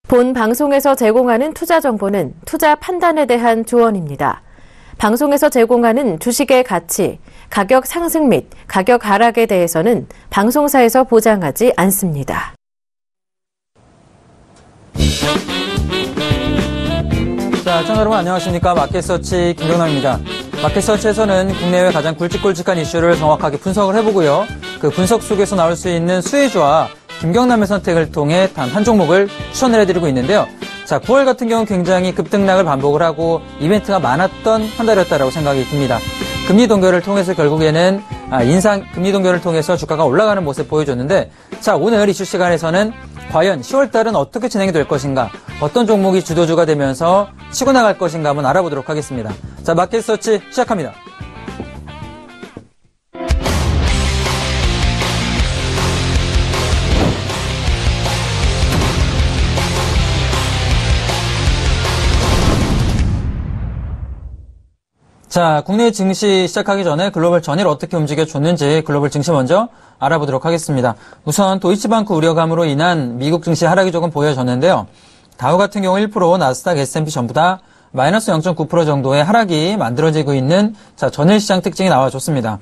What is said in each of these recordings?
본 방송에서 제공하는 투자 정보는 투자 판단에 대한 조언입니다. 방송에서 제공하는 주식의 가치, 가격 상승 및 가격 하락에 대해서는 방송사에서 보장하지 않습니다. 자, 시청자 여러분 안녕하십니까. 마켓서치 김경남입니다. 마켓서치에서는 국내외 가장 굵직굵직한 이슈를 정확하게 분석을 해보고요. 그 분석 속에서 나올 수 있는 수혜주와 김경남의 선택을 통해 단 한 종목을 추천을 해드리고 있는데요. 자, 9월 같은 경우는 굉장히 급등락을 반복을 하고 이벤트가 많았던 한 달이었다라고 생각이 듭니다. 금리 동결을 통해서 결국에는 금리 동결을 통해서 주가가 올라가는 모습 보여줬는데, 자, 오늘 이슈 시간에서는 과연 10월 달은 어떻게 진행이 될 것인가, 어떤 종목이 주도주가 되면서 치고 나갈 것인가 한번 알아보도록 하겠습니다. 자, 마켓서치 시작합니다. 자, 국내 증시 시작하기 전에 글로벌 전일 어떻게 움직여줬는지 글로벌 증시 먼저 알아보도록 하겠습니다. 우선 도이치방크 우려감으로 인한 미국 증시 하락이 조금 보여졌는데요. 다우 같은 경우 1%, 나스닥, S&P 전부 다 마이너스 0.9% 정도의 하락이 만들어지고 있는 전일 시장 특징이 나와줬습니다.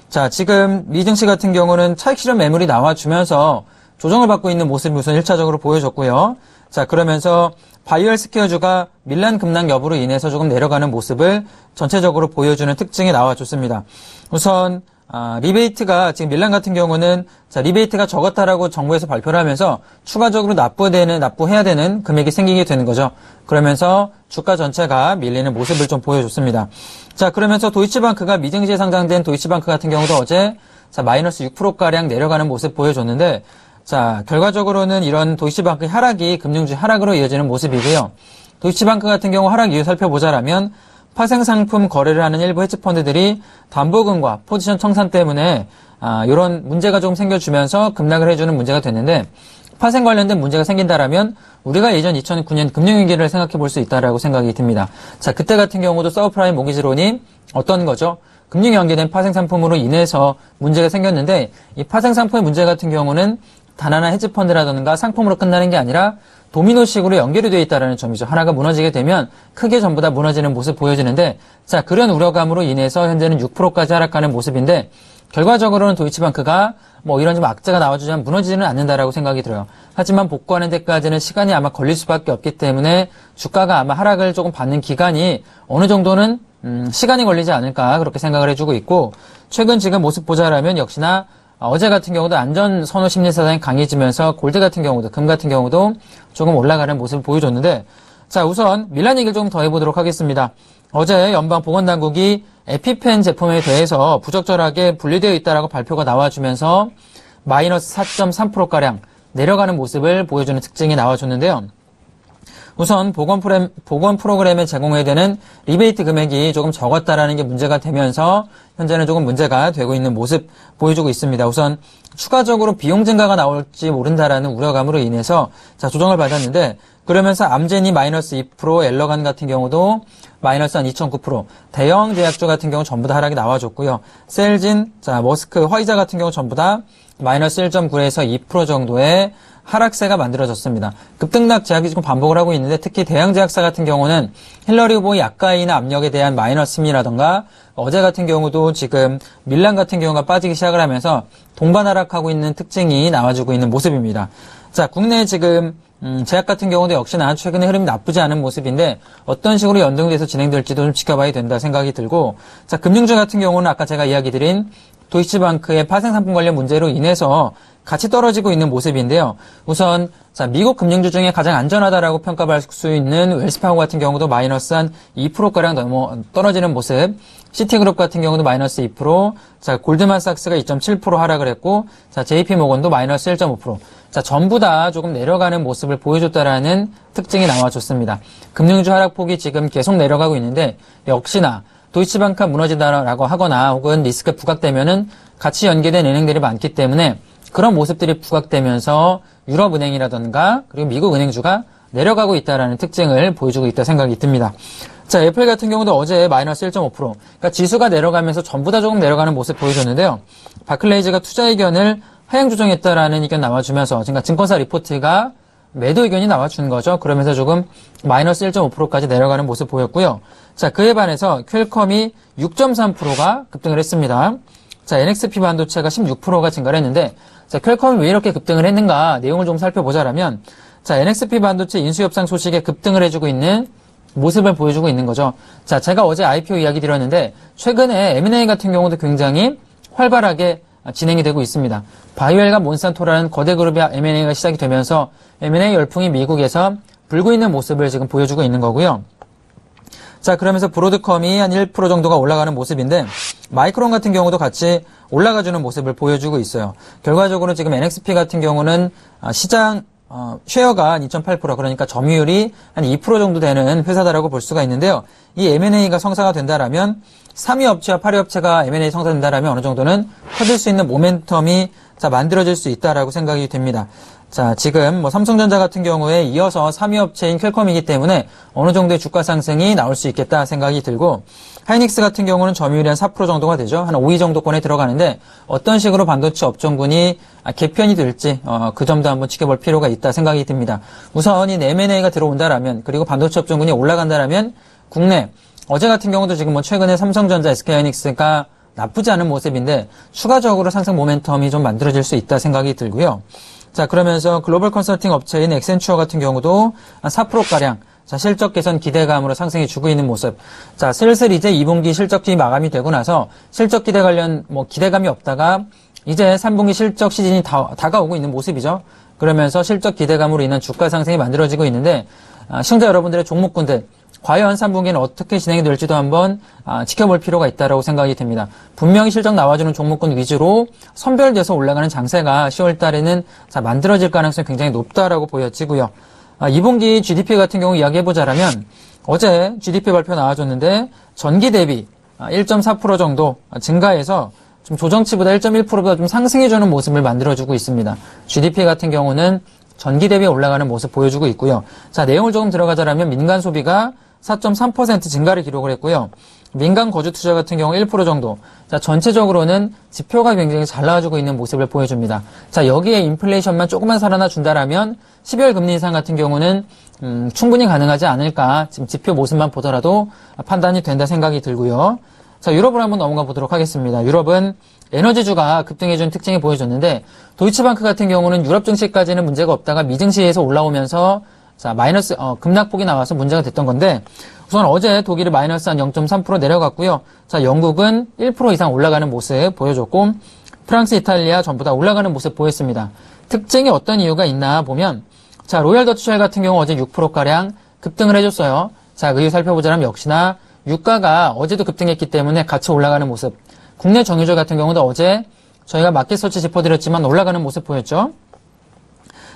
자, 지금 미 증시 같은 경우는 차익 실현 매물이 나와주면서 조정을 받고 있는 모습이 우선 1차적으로 보여줬고요. 자, 그러면서 바이오 헬스케어주가 밀란 급락 여부로 인해서 조금 내려가는 모습을 전체적으로 보여주는 특징이 나와줬습니다. 우선 리베이트가 지금 밀란 같은 경우는 리베이트가 적었다라고 정부에서 발표를 하면서 추가적으로 납부해야 되는 금액이 생기게 되는 거죠. 그러면서 주가 전체가 밀리는 모습을 좀 보여줬습니다. 자, 그러면서 도이치방크가 미증시에 상장된 도이치방크 같은 경우도 어제 마이너스 6%가량 내려가는 모습 보여줬는데, 자, 결과적으로는 이런 도이치방크의 하락이 금융주 하락으로 이어지는 모습이고요. 도이치방크 같은 경우 하락 이유 살펴보자라면 파생상품 거래를 하는 일부 헤지펀드들이 담보금과 포지션 청산 때문에 이런 문제가 좀 생겨주면서 급락을 해주는 문제가 됐는데, 파생 관련된 문제가 생긴다라면 우리가 예전 2009년 금융위기를 생각해 볼 수 있다라고 생각이 듭니다. 자, 그때 같은 경우도 서브프라임 모기지론이 어떤 거죠? 금융이 연계된 파생상품으로 인해서 문제가 생겼는데, 이 파생상품의 문제 같은 경우는 단 하나 헤지펀드라든가 상품으로 끝나는 게 아니라 도미노식으로 연결이 되어 있다는 점이죠. 하나가 무너지게 되면 크게 전부 다 무너지는 모습 보여지는데, 자, 그런 우려감으로 인해서 현재는 6%까지 하락하는 모습인데, 결과적으로는 도이치방크가 이런 좀 악재가 나와주지만 무너지지는 않는다라고 생각이 들어요. 하지만 복구하는 데까지는 시간이 아마 걸릴 수밖에 없기 때문에 주가가 아마 하락을 조금 받는 기간이 어느 정도는 시간이 걸리지 않을까 그렇게 생각을 해주고 있고, 최근 지금 모습 보자라면 역시나 어제 같은 경우도 안전 선호 심리 사상이 강해지면서 골드 같은 경우도, 금 같은 경우도 조금 올라가는 모습을 보여줬는데, 자, 우선 밀란 얘기를 좀 더 해보도록 하겠습니다. 어제 연방보건당국이 에피펜 제품에 대해서 부적절하게 분리되어 있다라고 발표가 나와주면서 마이너스 4.3%가량 내려가는 모습을 보여주는 특징이 나와줬는데요. 우선 보건 프로그램에 제공해야 되는 리베이트 금액이 조금 적었다라는 게 문제가 되면서 현재는 조금 문제가 되고 있는 모습 보여주고 있습니다. 우선 추가적으로 비용 증가가 나올지 모른다라는 우려감으로 인해서 조정을 받았는데, 그러면서 암젠이 마이너스 2%, 엘러간 같은 경우도 마이너스 한 2.9%, 대형 제약주 같은 경우 전부 다 하락이 나와줬고요. 셀진, 머스크, 화이자 같은 경우 전부 다 마이너스 1.9에서 2% 정도의 하락세가 만들어졌습니다. 급등락 제약이 지금 반복을 하고 있는데, 특히 대형 제약사 같은 경우는 힐러리 후보의 약가이나 압력에 대한 마이너스 심리라던가, 어제 같은 경우도 지금 밀란 같은 경우가 빠지기 시작을 하면서 동반 하락하고 있는 특징이 나와주고 있는 모습입니다. 자, 국내 지금 제약 같은 경우도 역시나 최근에 흐름이 나쁘지 않은 모습인데, 어떤 식으로 연동돼서 진행될지도 좀 지켜봐야 된다 생각이 들고, 자, 금융주 같은 경우는 아까 제가 이야기 드린 도이치방크의 파생상품 관련 문제로 인해서 같이 떨어지고 있는 모습인데요. 우선 미국 금융주 중에 가장 안전하다라고 평가받을 수 있는 웰스파고 같은 경우도 마이너스 한 2%가량 떨어지는 모습, 시티그룹 같은 경우도 마이너스 2%, 골드만삭스가 2.7% 하락을 했고, JP모건도 마이너스 1.5%, 전부 다 조금 내려가는 모습을 보여줬다라는 특징이 나와줬습니다. 금융주 하락폭이 지금 계속 내려가고 있는데, 역시나 도이치방크가 무너진다라고 하거나 혹은 리스크가 부각되면은 같이 연계된 은행들이 많기 때문에 그런 모습들이 부각되면서 유럽은행이라던가 그리고 미국 은행주가 내려가고 있다는 특징을 보여주고 있다 생각이 듭니다. 자, 애플 같은 경우도 어제 마이너스 1.5%, 그러니까 지수가 내려가면서 전부 다 조금 내려가는 모습 보여줬는데요. 바클레이즈가 투자 의견을 하향 조정했다라는 의견 나와주면서, 그러니까 증권사 리포트가 매도 의견이 나와준 거죠. 그러면서 조금 마이너스 1.5%까지 내려가는 모습 보였고요. 자, 그에 반해서 퀄컴이 6.3%가 급등을 했습니다. 자, NXP 반도체가 16%가 증가를 했는데, 자, 퀄컴이 왜 이렇게 급등을 했는가 내용을 좀 살펴보자라면, 자, NXP 반도체 인수 협상 소식에 급등을 해주고 있는 모습을 보여주고 있는 거죠. 자, 제가 어제 IPO 이야기 드렸는데, 최근에 M&A 같은 경우도 굉장히 활발하게 진행이 되고 있습니다. 바이오헬과 몬산토라는 거대 그룹의 M&A가 시작이 되면서 M&A 열풍이 미국에서 불고 있는 모습을 지금 보여주고 있는 거고요. 자, 그러면서 브로드컴이 한 1% 정도가 올라가는 모습인데 마이크론 같은 경우도 같이 올라가주는 모습을 보여주고 있어요. 결과적으로 지금 NXP 같은 경우는 시장 쉐어가 한 2.8% 그러니까 점유율이 한 2% 정도 되는 회사다라고 볼 수가 있는데요. 이 M&A가 성사가 된다라면 3위 업체와 8위 업체가 M&A 성사된다라면 어느 정도는 커질 수 있는 모멘텀이 만들어질 수 있다라고 생각이 됩니다. 자, 지금 삼성전자 같은 경우에 이어서 3위 업체인 퀄컴이기 때문에 어느 정도의 주가 상승이 나올 수 있겠다 생각이 들고, 하이닉스 같은 경우는 점유율이 한 4% 정도가 되죠. 한 5위 정도권에 들어가는데 어떤 식으로 반도체 업종군이 개편이 될지 그 점도 한번 지켜볼 필요가 있다 생각이 듭니다. 우선 이 M&A가 들어온다라면, 그리고 반도체 업종군이 올라간다라면 국내 어제 같은 경우도 지금 최근에 삼성전자, SK하이닉스가 나쁘지 않은 모습인데 추가적으로 상승 모멘텀이 좀 만들어질 수 있다 생각이 들고요. 자, 그러면서 글로벌 컨설팅 업체인 엑센추어 같은 경우도 한 4%가량 실적 개선 기대감으로 상승해 주고 있는 모습. 자, 슬슬 이제 2분기 실적기 마감이 되고 나서 실적 기대 관련 기대감이 없다가 이제 3분기 실적 시즌이 다가오고 있는 모습이죠. 그러면서 실적 기대감으로 인한 주가 상승이 만들어지고 있는데 시청자 여러분들의 종목군들 과연 3분기는 어떻게 진행이 될지도 한번 지켜볼 필요가 있다고 생각이 됩니다. 분명히 실적 나와주는 종목군 위주로 선별돼서 올라가는 장세가 10월 달에는 만들어질 가능성이 굉장히 높다라고 보여지고요. 2분기 GDP 같은 경우 이야기해보자라면 어제 GDP 발표 나와줬는데 전기 대비 1.4% 정도 증가해서 좀 조정치보다 1.1%보다 좀 상승해주는 모습을 만들어주고 있습니다. GDP 같은 경우는 전기 대비 올라가는 모습 보여주고 있고요. 자, 내용을 조금 들어가자라면 민간 소비가 4.3% 증가를 기록을 했고요. 민간 거주 투자 같은 경우 1% 정도. 자, 전체적으로는 지표가 굉장히 잘 나와주고 있는 모습을 보여줍니다. 자, 여기에 인플레이션만 조금만 살아나 준다라면 12월 금리 인상 같은 경우는 충분히 가능하지 않을까. 지금 지표 모습만 보더라도 판단이 된다 생각이 들고요. 자, 유럽으로 한번 넘어가 보도록 하겠습니다. 유럽은 에너지주가 급등해준 특징이 보여줬는데 도이치방크 같은 경우는 유럽 증시까지는 문제가 없다가 미증시에서 올라오면서 마이너스 급락폭이 나와서 문제가 됐던 건데 우선 어제 독일이 마이너스 한 0.3% 내려갔고요. 자, 영국은 1% 이상 올라가는 모습 보여줬고 프랑스, 이탈리아 전부 다 올라가는 모습 보였습니다. 특징이 어떤 이유가 있나 보면 자, 로얄 더치쉘 같은 경우 어제 6%가량 급등을 해줬어요. 자, 그 이유 살펴보자면 역시나 유가가 어제도 급등했기 때문에 같이 올라가는 모습. 국내 정유주 같은 경우도 어제 저희가 마켓 서치 짚어드렸지만 올라가는 모습 보였죠.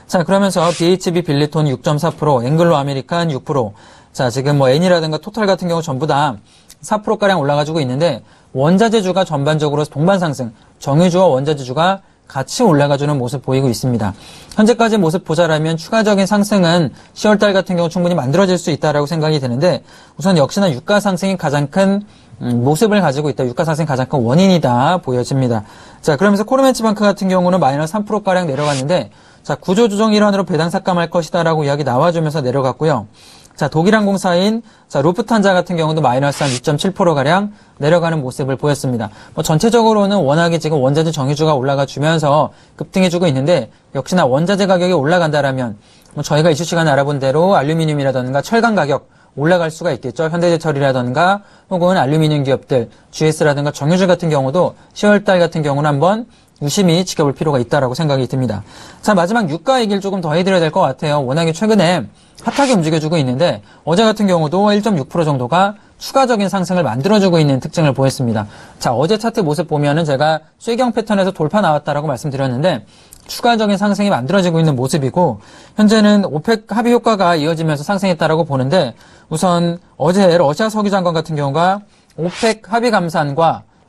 자, 그러면서 BHB 빌리톤 6.4%, 앵글로 아메리칸 6%. 자, 지금 N이라든가 토탈 같은 경우 전부 다 4%가량 올라가지고 있는데 원자재주가 전반적으로 동반 상승, 정유주와 원자재주가 같이 올라가주는 모습 보이고 있습니다. 현재까지 모습 보자라면 추가적인 상승은 10월달 같은 경우 충분히 만들어질 수 있다라고 생각이 되는데 우선 역시나 유가 상승이 가장 큰 모습을 가지고 있다. 유가 상승이 가장 큰 원인이다 보여집니다. 자, 그러면서 코르멘츠방크 같은 경우는 마이너스 3%가량 내려갔는데 자, 구조조정 일환으로 배당 삭감할 것이다라고 이야기 나와주면서 내려갔고요. 자, 독일항공사인 루프탄자 같은 경우도 마이너스 한 2.7%가량 내려가는 모습을 보였습니다. 전체적으로는 워낙에 지금 원자재 정유주가 올라가 주면서 급등해주고 있는데 역시나 원자재 가격이 올라간다라면 저희가 이슈 시간에 알아본 대로 알루미늄이라든가 철강 가격 올라갈 수가 있겠죠. 현대제철이라든가 혹은 알루미늄 기업들, GS라든가 정유주 같은 경우도 10월달 같은 경우는 한번 유심히 지켜볼 필요가 있다라고 생각이 듭니다. 자, 마지막 유가 얘기를 조금 더 해드려야 될 것 같아요. 워낙에 최근에 핫하게 움직여주고 있는데 어제 같은 경우도 1.6% 정도가 추가적인 상승을 만들어주고 있는 특징을 보였습니다. 자, 어제 차트 모습 보면은 제가 쇠경 패턴에서 돌파 나왔다라고 말씀드렸는데 추가적인 상승이 만들어지고 있는 모습이고 현재는 오펙 합의 효과가 이어지면서 상승했다라고 보는데 우선 어제 러시아 석유 장관 같은 경우가 오펙 합의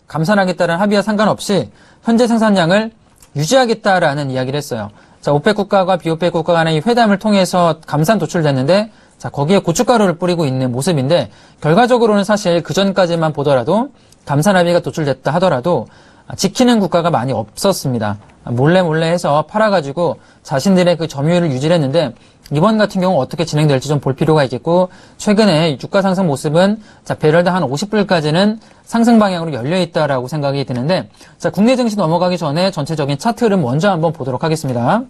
감산하겠다는 합의와 상관없이 현재 생산량을 유지하겠다라는 이야기를 했어요. 자, 오펙 국가와 비오펙 국가 간의 이 회담을 통해서 감산 도출됐는데 자, 거기에 고춧가루를 뿌리고 있는 모습인데 결과적으로는 사실 그 전까지만 보더라도 감산 합의가 도출됐다 하더라도 지키는 국가가 많이 없었습니다. 몰래 해서 팔아가지고 자신들의 그 점유율을 유지를 했는데 이번 같은 경우 어떻게 진행될지 좀 볼 필요가 있겠고 최근에 유가 상승 모습은 배럴당 한 50불까지는 상승 방향으로 열려 있다라고 생각이 드는데 자, 국내 증시 넘어가기 전에 전체적인 차트 흐름 먼저 한번 보도록 하겠습니다.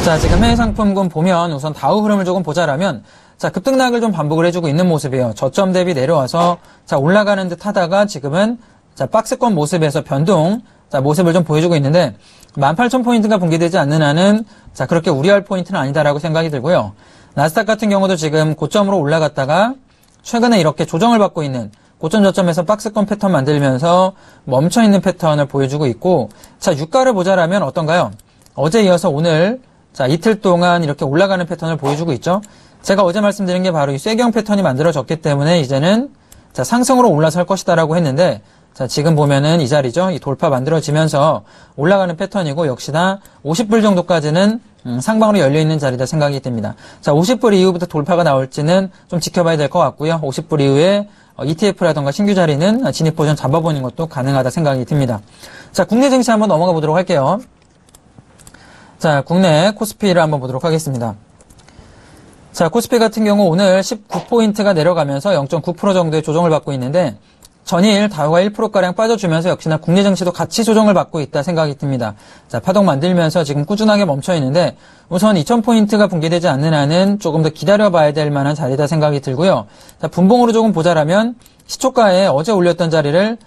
자, 지금 해외 상품군 보면 우선 다우 흐름을 조금 보자라면 자, 급등락을 좀 반복을 해주고 있는 모습이에요. 저점 대비 내려와서 자, 올라가는 듯 하다가 지금은 자, 박스권 모습에서 변동 자, 모습을 좀 보여주고 있는데 18,000포인트가 붕괴되지 않는 한은 자, 그렇게 우려할 포인트는 아니다라고 생각이 들고요. 나스닥 같은 경우도 지금 고점으로 올라갔다가 최근에 이렇게 조정을 받고 있는 고점 저점에서 박스권 패턴 만들면서 멈춰있는 패턴을 보여주고 있고 자, 유가를 보자라면 어떤가요? 어제 이어서 오늘 자, 이틀 동안 이렇게 올라가는 패턴을 보여주고 있죠. 제가 어제 말씀드린 게 바로 이 쇠경 패턴이 만들어졌기 때문에 이제는 자, 상승으로 올라설 것이다라고 했는데 자, 지금 보면은 이 자리죠. 이 돌파 만들어지면서 올라가는 패턴이고 역시나 50불 정도까지는 상방으로 열려있는 자리다 생각이 듭니다. 자, 50불 이후부터 돌파가 나올지는 좀 지켜봐야 될 것 같고요. 50불 이후에 ETF라던가 신규 자리는 진입 포지션 잡아보는 것도 가능하다 생각이 듭니다. 자, 국내 증시 한번 넘어가 보도록 할게요. 자, 국내 코스피를 한번 보도록 하겠습니다. 자, 코스피 같은 경우 오늘 19포인트가 내려가면서 0.9% 정도의 조정을 받고 있는데 전일 다우가 1%가량 빠져주면서 역시나 국내 증시도 같이 조정을 받고 있다 생각이 듭니다. 자, 파동 만들면서 지금 꾸준하게 멈춰 있는데 우선 2,000포인트가 붕괴되지 않는 한은 조금 더 기다려봐야 될 만한 자리다 생각이 들고요. 자, 분봉으로 조금 보자라면 시초가에 어제 올렸던 자리를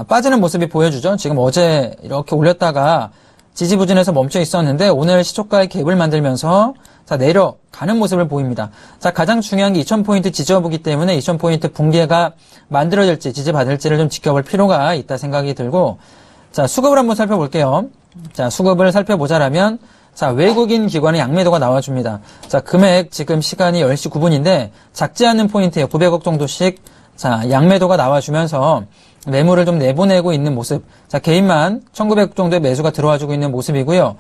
빠지는 모습이 보여주죠. 지금 어제 이렇게 올렸다가 지지부진해서 멈춰 있었는데 오늘 시초가에 갭을 만들면서 자, 내려가는 모습을 보입니다. 자, 가장 중요한 게 2,000포인트 지지어보기 때문에 2,000포인트 붕괴가 만들어질지 지지받을지를 좀 지켜볼 필요가 있다 생각이 들고 자, 수급을 한번 살펴볼게요. 자, 수급을 살펴보자라면 자, 외국인 기관의 양매도가 나와줍니다. 자, 금액 지금 시간이 10시 9분인데 작지 않은 포인트에 900억 정도씩 자, 양매도가 나와주면서 매물을 좀 내보내고 있는 모습. 자, 개인만 1,900억 정도의 매수가 들어와주고 있는 모습이고요.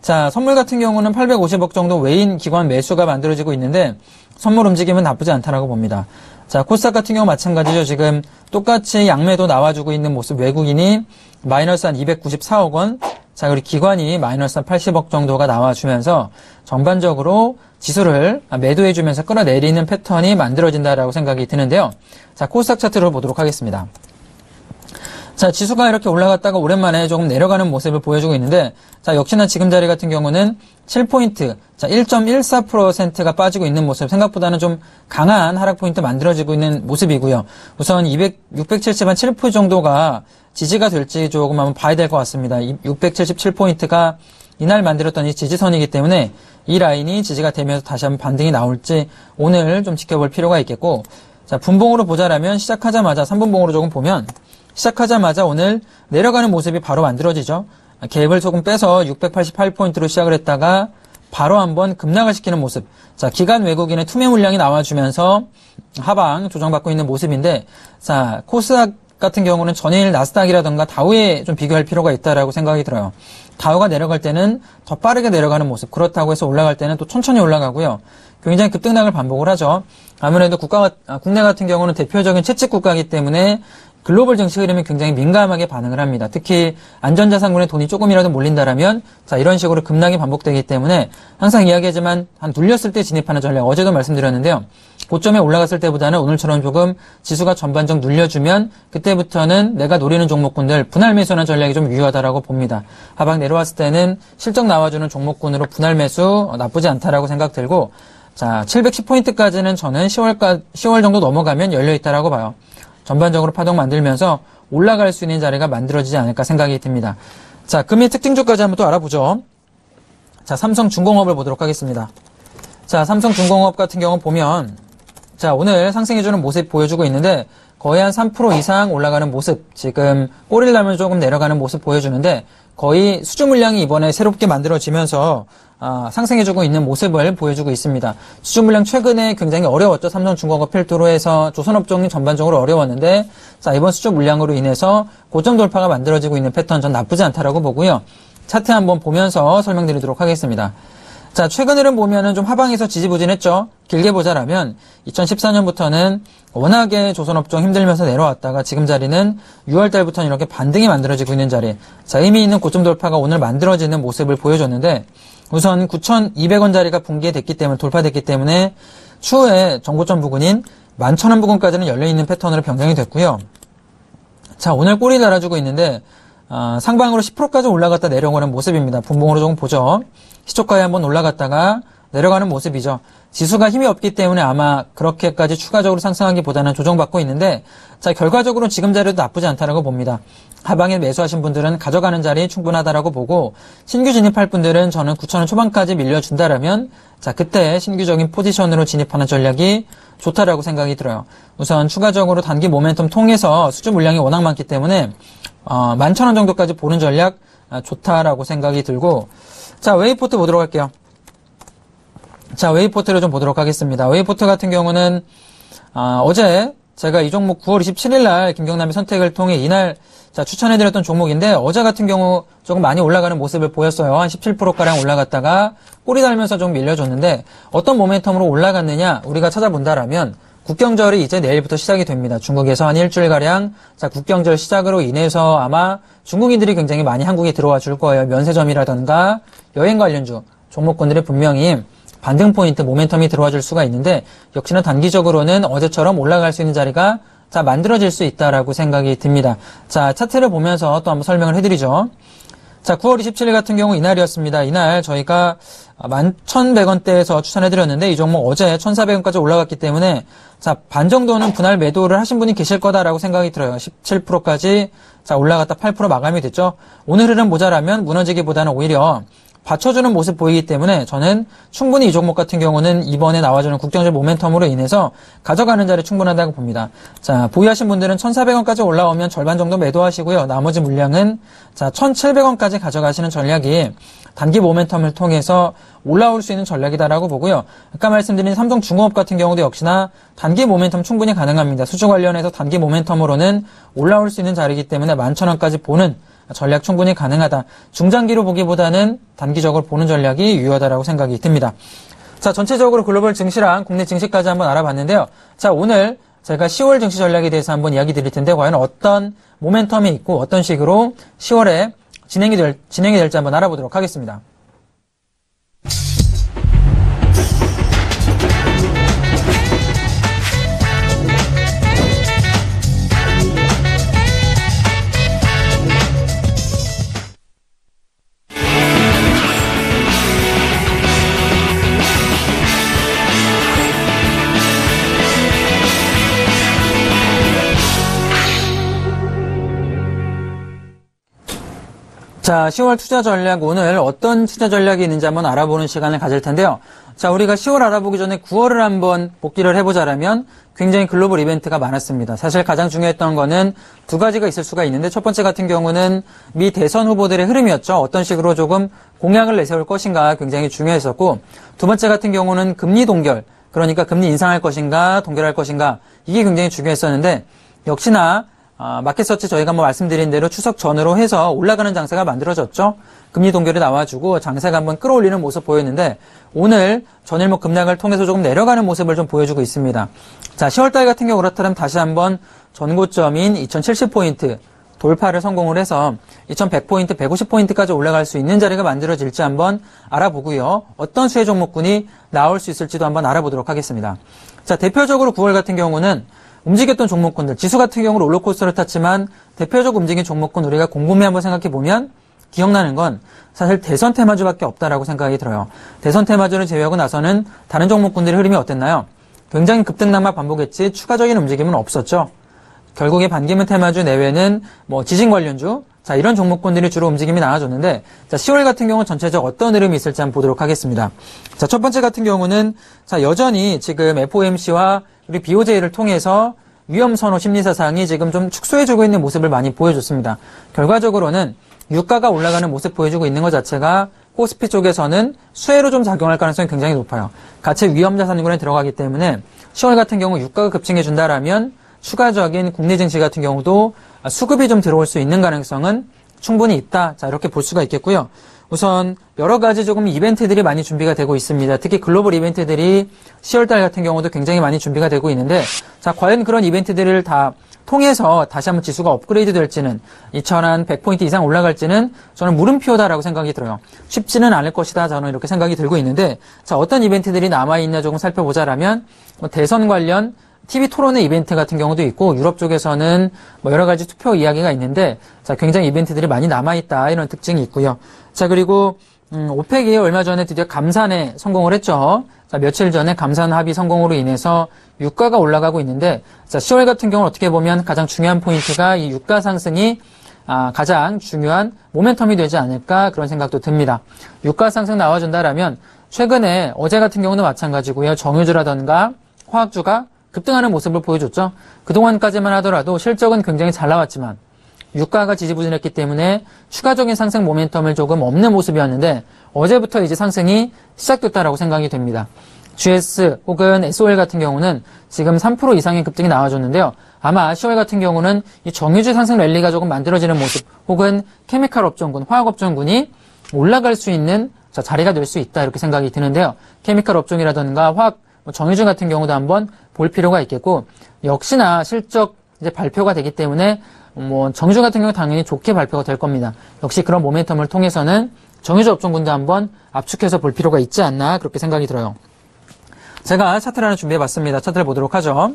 자, 선물 같은 경우는 850억 정도 외인 기관 매수가 만들어지고 있는데 선물 움직임은 나쁘지 않다라고 봅니다. 자, 코스닥 같은 경우 마찬가지죠. 지금 똑같이 양매도 나와주고 있는 모습 외국인이 마이너스 한 294억 원. 자, 그리고 기관이 마이너스 한 80억 정도가 나와주면서 전반적으로 지수를 매도해주면서 끌어내리는 패턴이 만들어진다라고 생각이 드는데요. 자, 코스닥 차트를 보도록 하겠습니다. 자, 지수가 이렇게 올라갔다가 오랜만에 조금 내려가는 모습을 보여주고 있는데 자, 역시나 지금 자리 같은 경우는 7포인트, 자, 1.14%가 빠지고 있는 모습 생각보다는 좀 강한 하락 포인트 만들어지고 있는 모습이고요. 우선 670한 7% 정도가 지지가 될지 조금 한번 봐야 될 것 같습니다. 677포인트가 이날 만들었던 이 지지선이기 때문에 이 라인이 지지가 되면서 다시 한번 반등이 나올지 오늘 좀 지켜볼 필요가 있겠고 자, 분봉으로 보자라면 시작하자마자 3분봉으로 조금 보면 시작하자마자 오늘 내려가는 모습이 바로 만들어지죠. 갭을 조금 빼서 688포인트로 시작을 했다가 바로 한번 급락을 시키는 모습. 자, 기관 외국인의 투매 물량이 나와주면서 하방 조정받고 있는 모습인데 자, 코스닥 같은 경우는 전일 나스닥이라던가 다우에 좀 비교할 필요가 있다라고 생각이 들어요. 다우가 내려갈 때는 더 빠르게 내려가는 모습. 그렇다고 해서 올라갈 때는 또 천천히 올라가고요. 굉장히 급등락을 반복을 하죠. 아무래도 국내 같은 경우는 대표적인 채찍 국가이기 때문에 글로벌 증시 흐름이 굉장히 민감하게 반응을 합니다. 특히 안전자산군에 돈이 조금이라도 몰린다라면 자, 이런 식으로 급락이 반복되기 때문에 항상 이야기하지만 한 눌렸을 때 진입하는 전략 어제도 말씀드렸는데요. 고점에 올라갔을 때보다는 오늘처럼 조금 지수가 전반적 눌려주면 그때부터는 내가 노리는 종목군들 분할 매수하는 전략이 좀 유효하다라고 봅니다. 하방 내려왔을 때는 실적 나와주는 종목군으로 분할 매수 나쁘지 않다라고 생각 들고 자, 710포인트까지는 저는 10월 정도 넘어가면 열려있다라고 봐요. 전반적으로 파동 만들면서 올라갈 수 있는 자리가 만들어지지 않을까 생각이 듭니다. 자, 금일 특징주까지 한번 또 알아보죠. 자, 삼성중공업을 보도록 하겠습니다. 자, 삼성중공업 같은 경우 보면 자, 오늘 상승해주는 모습 보여주고 있는데 거의 한 3% 이상 올라가는 모습, 지금 꼬리를 달면 조금 내려가는 모습 보여주는데 거의 수주 물량이 이번에 새롭게 만들어지면서 상승해주고 있는 모습을 보여주고 있습니다. 수주 물량 최근에 굉장히 어려웠죠. 삼성중공업 필두로 해서 조선업종이 전반적으로 어려웠는데 자, 이번 수주 물량으로 인해서 고점 돌파가 만들어지고 있는 패턴 전 나쁘지 않다라고 보고요. 차트 한번 보면서 설명드리도록 하겠습니다. 자, 최근 흐름 보면은 좀 하방에서 지지부진했죠. 길게 보자라면 2014년부터는 워낙에 조선업종 힘들면서 내려왔다가 지금 자리는 6월 달부터는 이렇게 반등이 만들어지고 있는 자리. 자, 의미 있는 고점 돌파가 오늘 만들어지는 모습을 보여줬는데 우선 9,200원짜리가 붕괴됐기 때문에 돌파됐기 때문에 추후에 정고점 부근인 11,000원 부근까지는 열려있는 패턴으로 변경이 됐고요. 자, 오늘 꼬리 달아주고 있는데 상방으로 10%까지 올라갔다 내려오는 모습입니다. 분봉으로 조금 보죠. 시초가에 한번 올라갔다가 내려가는 모습이죠. 지수가 힘이 없기 때문에 아마 그렇게까지 추가적으로 상승하기보다는 조정받고 있는데 자, 결과적으로 지금 자리도 나쁘지 않다라고 봅니다. 하방에 매수하신 분들은 가져가는 자리 충분하다라고 보고 신규 진입할 분들은 저는 9,000원 초반까지 밀려준다라면 자, 그때 신규적인 포지션으로 진입하는 전략이 좋다라고 생각이 들어요. 우선 추가적으로 단기 모멘텀 통해서 수주 물량이 워낙 많기 때문에 11,000원 정도까지 보는 전략 좋다라고 생각이 들고 자, 웨이포트 보도록 할게요. 자, 웨이포트를 좀 보도록 하겠습니다. 웨이포트 같은 경우는 어제 제가 이 종목 9월 27일 날 김경남의 선택을 통해 이날 자, 추천해드렸던 종목인데 어제 같은 경우 조금 많이 올라가는 모습을 보였어요. 한 17%가량 올라갔다가 꼬리 달면서 좀 밀려줬는데 어떤 모멘텀으로 올라갔느냐 우리가 찾아본다라면 국경절이 이제 내일부터 시작이 됩니다. 중국에서 한 일주일가량 자, 국경절 시작으로 인해서 아마 중국인들이 굉장히 많이 한국에 들어와 줄 거예요. 면세점이라던가 여행 관련주 종목군들이 분명히 반등 포인트 모멘텀이 들어와 줄 수가 있는데 역시나 단기적으로는 어제처럼 올라갈 수 있는 자리가 자, 만들어질 수 있다라고 생각이 듭니다. 자, 차트를 보면서 또 한번 설명을 해드리죠. 자, 9월 27일 같은 경우 이날이었습니다. 이날 저희가 11,100원대에서 추천해드렸는데 이 종목 어제 1,400원까지 올라갔기 때문에 자, 반 정도는 분할 매도를 하신 분이 계실 거다라고 생각이 들어요. 17%까지 자, 올라갔다 8% 마감이 됐죠. 오늘 흐름 모자라면 무너지기보다는 오히려 받쳐주는 모습 보이기 때문에 저는 충분히 이 종목 같은 경우는 이번에 나와주는 국경적 모멘텀으로 인해서 가져가는 자리 충분하다고 봅니다. 자, 보유하신 분들은 1,400원까지 올라오면 절반 정도 매도하시고요. 나머지 물량은 자, 1,700원까지 가져가시는 전략이 단기 모멘텀을 통해서 올라올 수 있는 전략이다라고 보고요. 아까 말씀드린 삼성중공업 같은 경우도 역시나 단기 모멘텀 충분히 가능합니다. 수주 관련해서 단기 모멘텀으로는 올라올 수 있는 자리이기 때문에 11,000원까지 보는 전략 충분히 가능하다. 중장기로 보기보다는 단기적으로 보는 전략이 유효하다라고 생각이 듭니다. 자, 전체적으로 글로벌 증시랑 국내 증시까지 한번 알아봤는데요. 자, 오늘 제가 10월 증시 전략에 대해서 한번 이야기 드릴 텐데 과연 어떤 모멘텀이 있고 어떤 식으로 10월에 진행이 될지 한번 알아보도록 하겠습니다. 자, 10월 투자 전략 오늘 어떤 투자 전략이 있는지 한번 알아보는 시간을 가질 텐데요. 자, 우리가 10월 알아보기 전에 9월을 한번 복기를 해보자라면 굉장히 글로벌 이벤트가 많았습니다. 사실 가장 중요했던 거는 두 가지가 있을 수가 있는데 첫 번째 같은 경우는 미 대선 후보들의 흐름이었죠. 어떤 식으로 조금 공약을 내세울 것인가 굉장히 중요했었고 두 번째 같은 경우는 금리 동결, 그러니까 금리 인상할 것인가 동결할 것인가 이게 굉장히 중요했었는데 역시나 마켓서치 저희가 뭐 말씀드린 대로 추석 전으로 해서 올라가는 장세가 만들어졌죠. 금리 동결이 나와주고 장세가 한번 끌어올리는 모습 보였는데 오늘 전일목 급락을 통해서 조금 내려가는 모습을 좀 보여주고 있습니다. 자, 10월달 같은 경우 그렇다면 다시 한번 전고점인 2070포인트 돌파를 성공을 해서 2100포인트, 150포인트까지 올라갈 수 있는 자리가 만들어질지 한번 알아보고요. 어떤 수혜 종목군이 나올 수 있을지도 한번 알아보도록 하겠습니다. 자, 대표적으로 9월 같은 경우는 움직였던 종목군들, 지수 같은 경우는 롤러코스터를 탔지만 대표적으로 움직인 종목군 우리가 곰곰이 한번 생각해보면 기억나는 건 사실 대선 테마주밖에 없다라고 생각이 들어요. 대선 테마주를 제외하고 나서는 다른 종목군들의 흐름이 어땠나요? 굉장히 급등락만 반복했지 추가적인 움직임은 없었죠. 결국에 반기문 테마주 내외는 뭐 지진 관련주, 자, 이런 종목군들이 주로 움직임이 나와줬는데, 자, 10월 같은 경우는 전체적 어떤 흐름이 있을지 한번 보도록 하겠습니다. 자, 첫 번째 같은 경우는, 자, 여전히 지금 FOMC와 우리 BOJ를 통해서 위험 선호 심리 사상이 지금 좀 축소해주고 있는 모습을 많이 보여줬습니다. 결과적으로는 유가가 올라가는 모습 보여주고 있는 것 자체가 코스피 쪽에서는 수혜로 좀 작용할 가능성이 굉장히 높아요. 가치 위험 자산군에 들어가기 때문에 10월 같은 경우 유가가 급증해준다라면 추가적인 국내 증시 같은 경우도 수급이 좀 들어올 수 있는 가능성은 충분히 있다. 자, 이렇게 볼 수가 있겠고요. 우선 여러 가지 조금 이벤트들이 많이 준비가 되고 있습니다. 특히 글로벌 이벤트들이 10월달 같은 경우도 굉장히 많이 준비가 되고 있는데, 자, 과연 그런 이벤트들을 다 통해서 다시 한번 지수가 업그레이드 될지는 2100포인트 이상 올라갈지는 저는 물음표다라고 생각이 들어요. 쉽지는 않을 것이다. 저는 이렇게 생각이 들고 있는데, 자, 어떤 이벤트들이 남아있나 조금 살펴보자라면, 대선 관련 TV 토론회 이벤트 같은 경우도 있고, 유럽 쪽에서는 여러 가지 투표 이야기가 있는데, 자, 굉장히 이벤트들이 많이 남아있다. 이런 특징이 있고요. 자, 그리고, 오펙이 얼마 전에 드디어 감산에 성공을 했죠. 자, 며칠 전에 감산 합의 성공으로 인해서 유가가 올라가고 있는데, 자, 10월 같은 경우는 어떻게 보면 가장 중요한 포인트가 이 유가 상승이 가장 중요한 모멘텀이 되지 않을까 그런 생각도 듭니다. 유가 상승 나와준다라면 최근에 어제 같은 경우도 마찬가지고요. 정유주라던가 화학주가 급등하는 모습을 보여줬죠. 그동안까지만 하더라도 실적은 굉장히 잘 나왔지만 유가가 지지부진했기 때문에 추가적인 상승 모멘텀을 조금 없는 모습이었는데 어제부터 이제 상승이 시작됐다라고 생각이 됩니다. GS 혹은 SOL 같은 경우는 지금 3% 이상의 급등이 나와줬는데요. 아마 10월 같은 경우는 이 정유주 상승 랠리가 조금 만들어지는 모습 혹은 케미칼 업종군, 화학 업종군이 올라갈 수 있는 자리가 될 수 있다 이렇게 생각이 드는데요. 케미칼 업종이라든가 화학, 정유주 같은 경우도 한번 볼 필요가 있겠고 역시나 실적 이제 발표가 되기 때문에 정유주 같은 경우 당연히 좋게 발표가 될 겁니다. 역시 그런 모멘텀을 통해서는 정유주 업종군도 한번 압축해서 볼 필요가 있지 않나 그렇게 생각이 들어요. 제가 차트를 하나 준비해봤습니다. 차트를 보도록 하죠.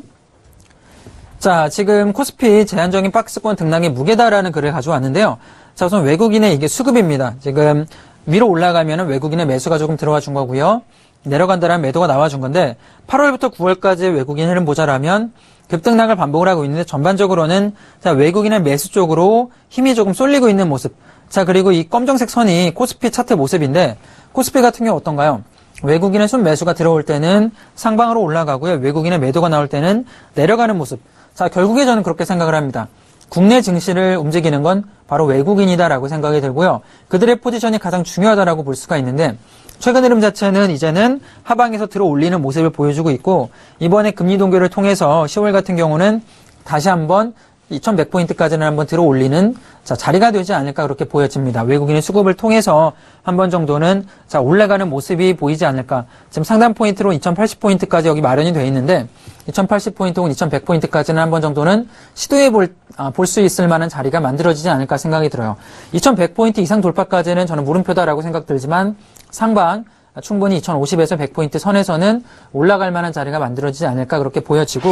자, 지금 코스피 제한적인 박스권 등락의 무게다라는 글을 가져왔는데요. 자, 우선 외국인의 이게 수급입니다. 지금 위로 올라가면 외국인의 매수가 조금 들어와 준 거고요. 내려간다라면 매도가 나와 준 건데 8월부터 9월까지 외국인 흐름 보자라면 급등락을 반복을 하고 있는데 전반적으로는 자, 외국인의 매수 쪽으로 힘이 조금 쏠리고 있는 모습. 자, 그리고 이 검정색 선이 코스피 차트 모습인데 코스피 같은 경우 어떤가요? 외국인의 순매수가 들어올 때는 상방으로 올라가고요. 외국인의 매도가 나올 때는 내려가는 모습. 자, 결국에 저는 그렇게 생각을 합니다. 국내 증시를 움직이는 건 바로 외국인이다라고 생각이 들고요. 그들의 포지션이 가장 중요하다라고 볼 수가 있는데 최근 흐름 자체는 이제는 하방에서 들어 올리는 모습을 보여주고 있고 이번에 금리 동결을 통해서 10월 같은 경우는 다시 한번 2100포인트까지는 한번 들어 올리는 자리가 되지 않을까 그렇게 보여집니다. 외국인의 수급을 통해서 한 번 정도는 올라가는 모습이 보이지 않을까. 지금 상단 포인트로 2080포인트까지 여기 마련이 되어 있는데 2080포인트 혹은 2100포인트까지는 한 번 정도는 시도해 볼 수 있을 만한 자리가 만들어지지 않을까 생각이 들어요. 2100포인트 이상 돌파까지는 저는 물음표다라고 생각 들지만 상방 충분히 2050에서 100포인트 선에서는 올라갈 만한 자리가 만들어지지 않을까 그렇게 보여지고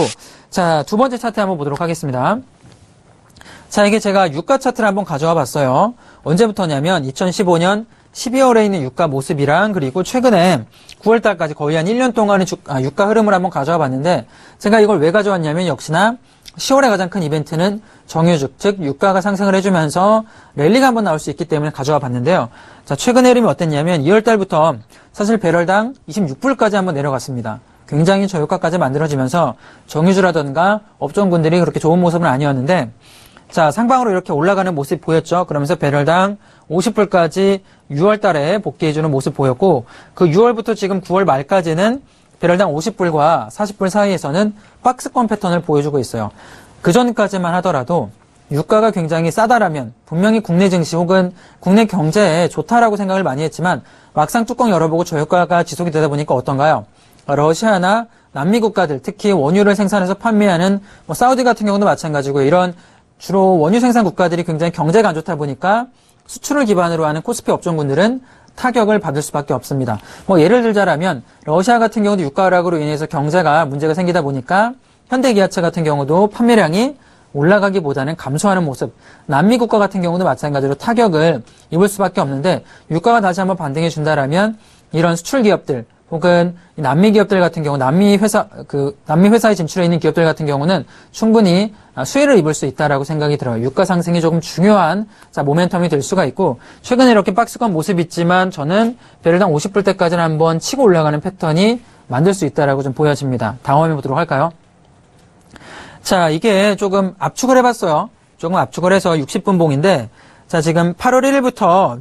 자, 두 번째 차트 한번 보도록 하겠습니다. 자, 이게 제가 유가 차트를 한번 가져와 봤어요. 언제부터냐면 2015년 12월에 있는 유가 모습이랑 그리고 최근에 9월달까지 거의 한 1년 동안의 유가 흐름을 한번 가져와 봤는데 제가 이걸 왜 가져왔냐면 역시나 10월에 가장 큰 이벤트는 정유주, 즉 유가가 상승을 해주면서 랠리가 한번 나올 수 있기 때문에 가져와 봤는데요. 자, 최근의 흐름이 어땠냐면 2월달부터 사실 배럴당 26불까지 한번 내려갔습니다. 굉장히 저유가까지 만들어지면서 정유주라든가 업종군들이 그렇게 좋은 모습은 아니었는데 자, 상방으로 이렇게 올라가는 모습 보였죠. 그러면서 배럴당 50불까지 6월 달에 복귀해주는 모습 보였고 그 6월부터 지금 9월 말까지는 배럴당 50불과 40불 사이에서는 박스권 패턴을 보여주고 있어요. 그 전까지만 하더라도 유가가 굉장히 싸다라면 분명히 국내 증시 혹은 국내 경제에 좋다라고 생각을 많이 했지만 막상 뚜껑 열어보고 저유가가 지속이 되다 보니까 어떤가요? 러시아나 남미 국가들 특히 원유를 생산해서 판매하는 사우디 같은 경우도 마찬가지고 이런 주로 원유 생산 국가들이 굉장히 경제가 안 좋다 보니까 수출을 기반으로 하는 코스피 업종군들은 타격을 받을 수밖에 없습니다. 예를 들자라면 러시아 같은 경우도 유가 하락으로 인해서 경제가 문제가 생기다 보니까 현대기아차 같은 경우도 판매량이 올라가기보다는 감소하는 모습. 남미 국가 같은 경우도 마찬가지로 타격을 입을 수밖에 없는데 유가가 다시 한번 반등해 준다라면 이런 수출 기업들 혹은 남미 기업들 같은 경우 남미 회사에 진출해 있는 기업들 같은 경우는 충분히 수혜를 입을 수 있다라고 생각이 들어요. 유가 상승이 조금 중요한 모멘텀이 될 수가 있고 최근에 이렇게 박스권 모습이 있지만 저는 배럴당 50불대까지는 한번 치고 올라가는 패턴이 만들 수 있다라고 좀 보여집니다. 다음 화면 보도록 할까요? 자, 이게 조금 압축을 해봤어요. 조금 압축을 해서 60분 봉인데 자, 지금 8월 1일부터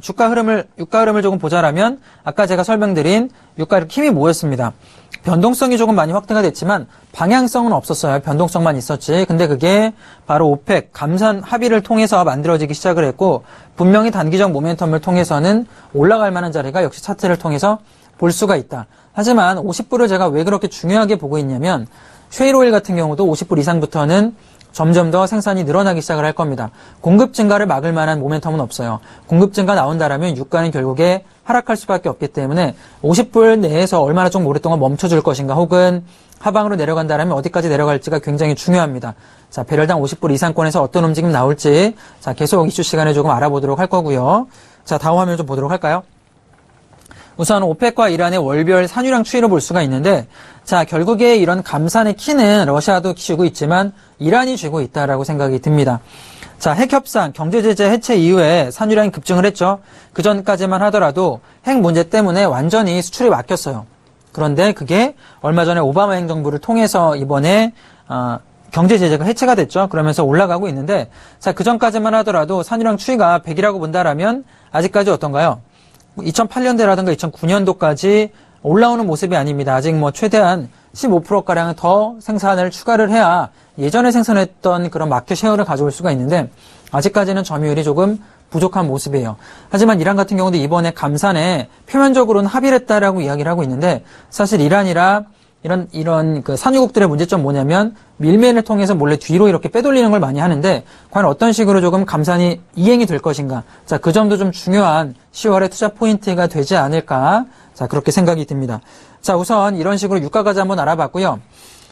유가 흐름을 조금 보자라면 아까 제가 설명드린 유가 이렇게 힘이 모였습니다. 변동성이 조금 많이 확대가 됐지만 방향성은 없었어요. 변동성만 있었지. 근데 그게 바로 오펙 감산 합의를 통해서 만들어지기 시작을 했고 분명히 단기적 모멘텀을 통해서는 올라갈 만한 자리가 역시 차트를 통해서 볼 수가 있다. 하지만 50불을 제가 왜 그렇게 중요하게 보고 있냐면 쉐일오일 같은 경우도 50불 이상부터는 점점 더 생산이 늘어나기 시작을 할 겁니다. 공급 증가를 막을 만한 모멘텀은 없어요. 공급 증가 나온다라면 유가는 결국에 하락할 수밖에 없기 때문에 50불 내에서 얼마나 좀 오랫동안 멈춰줄 것인가 혹은 하방으로 내려간다라면 어디까지 내려갈지가 굉장히 중요합니다. 자, 배럴당 50불 이상권에서 어떤 움직임 나올지 자, 계속 이슈 시간에 조금 알아보도록 할 거고요. 자, 다음 화면 좀 보도록 할까요? 우선 오펙과 이란의 월별 산유량 추이를 볼 수가 있는데 자, 결국에 이런 감산의 키는 러시아도 쥐고 있지만 이란이 쥐고 있다라고 생각이 듭니다. 자, 핵협상, 경제제재 해체 이후에 산유량이 급증을 했죠. 그 전까지만 하더라도 핵 문제 때문에 완전히 수출이 막혔어요. 그런데 그게 얼마 전에 오바마 행정부를 통해서 이번에 경제제재가 해체가 됐죠. 그러면서 올라가고 있는데 자, 그 전까지만 하더라도 산유량 추이가 100이라고 본다라면 아직까지 어떤가요? 2008년대라든가 2009년도까지 올라오는 모습이 아닙니다. 아직 뭐 최대한 15%가량 더 생산을 추가를 해야 예전에 생산했던 그런 마켓 쉐어를 가져올 수가 있는데 아직까지는 점유율이 조금 부족한 모습이에요. 하지만 이란 같은 경우도 이번에 감산에 표면적으로는 합의를 했다라고 이야기를 하고 있는데 사실 이란이라 이런 그 산유국들의 문제점 뭐냐면 밀매를 통해서 몰래 뒤로 이렇게 빼돌리는 걸 많이 하는데 과연 어떤 식으로 조금 감산이 이행이 될 것인가. 자, 그 점도 좀 중요한 10월의 투자 포인트가 되지 않을까. 자, 그렇게 생각이 듭니다. 자, 우선 이런 식으로 유가까지 한번 알아봤고요.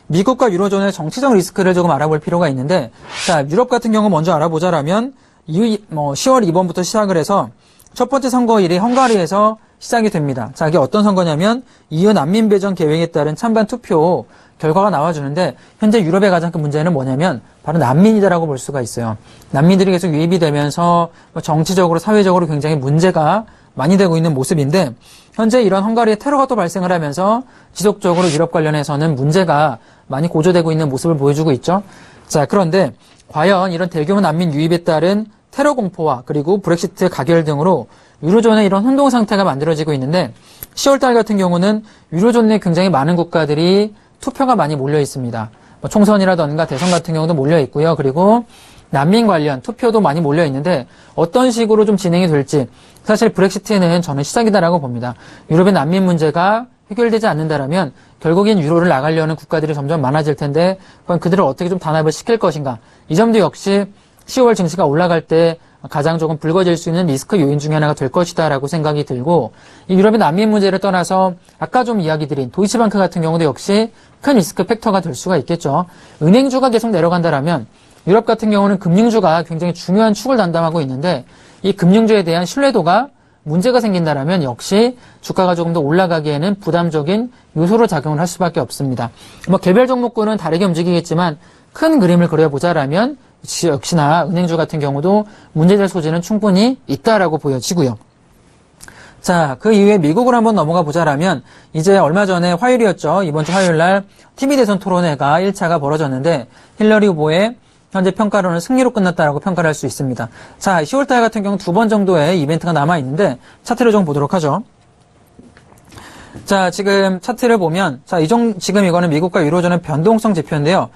미국과 유로존의 정치적 리스크를 조금 알아볼 필요가 있는데 자, 유럽 같은 경우 먼저 알아보자라면 10월 2번부터 시작을 해서 첫 번째 선거일이 헝가리에서 시작이 됩니다. 자, 이게 어떤 선거냐면 EU 난민 배정 계획에 따른 찬반 투표 결과가 나와주는데 현재 유럽의 가장 큰 문제는 뭐냐면 바로 난민이다라고 볼 수가 있어요. 난민들이 계속 유입이 되면서 정치적으로 사회적으로 굉장히 문제가 많이 되고 있는 모습인데 현재 이런 헝가리의 테러가 또 발생을 하면서 지속적으로 유럽 관련해서는 문제가 많이 고조되고 있는 모습을 보여주고 있죠. 자, 그런데 과연 이런 대규모 난민 유입에 따른 테러 공포와 그리고 브렉시트 가결 등으로 유로존의 이런 혼동 상태가 만들어지고 있는데 10월달 같은 경우는 유로존 내 굉장히 많은 국가들이 투표가 많이 몰려 있습니다. 총선이라던가 대선 같은 경우도 몰려 있고요. 그리고 난민 관련 투표도 많이 몰려 있는데 어떤 식으로 좀 진행이 될지 사실 브렉시트는 저는 시작이다라고 봅니다. 유럽의 난민 문제가 해결되지 않는다라면 결국엔 유로를 나가려는 국가들이 점점 많아질 텐데 그럼 그들을 어떻게 좀 단합을 시킬 것인가. 이 점도 역시 10월 증시가 올라갈 때 가장 조금 불거질 수 있는 리스크 요인 중에 하나가 될 것이다 라고 생각이 들고 이 유럽의 난민 문제를 떠나서 아까 좀 이야기 드린 도이치방크 같은 경우도 역시 큰 리스크 팩터가 될 수가 있겠죠. 은행주가 계속 내려간다라면 유럽 같은 경우는 금융주가 굉장히 중요한 축을 담당하고 있는데 이 금융주에 대한 신뢰도가 문제가 생긴다라면 역시 주가가 조금 더 올라가기에는 부담적인 요소로 작용을 할 수밖에 없습니다. 뭐 개별 종목군은 다르게 움직이겠지만 큰 그림을 그려보자라면 역시나 은행주 같은 경우도 문제될 소지는 충분히 있다라고 보여지고요. 자, 그 이후에 미국으로 한번 넘어가 보자라면 이제 얼마 전에 화요일이었죠. 이번 주 화요일 날 TV 대선 토론회가 1차가 벌어졌는데 힐러리 후보의 현재 평가로는 승리로 끝났다라고 평가를 할 수 있습니다. 자, 10월달 같은 경우 2번 정도의 이벤트가 남아있는데 차트를 좀 보도록 하죠. 자, 지금 차트를 보면 자, 지금 이거는 미국과 유로존의 변동성 지표인데요.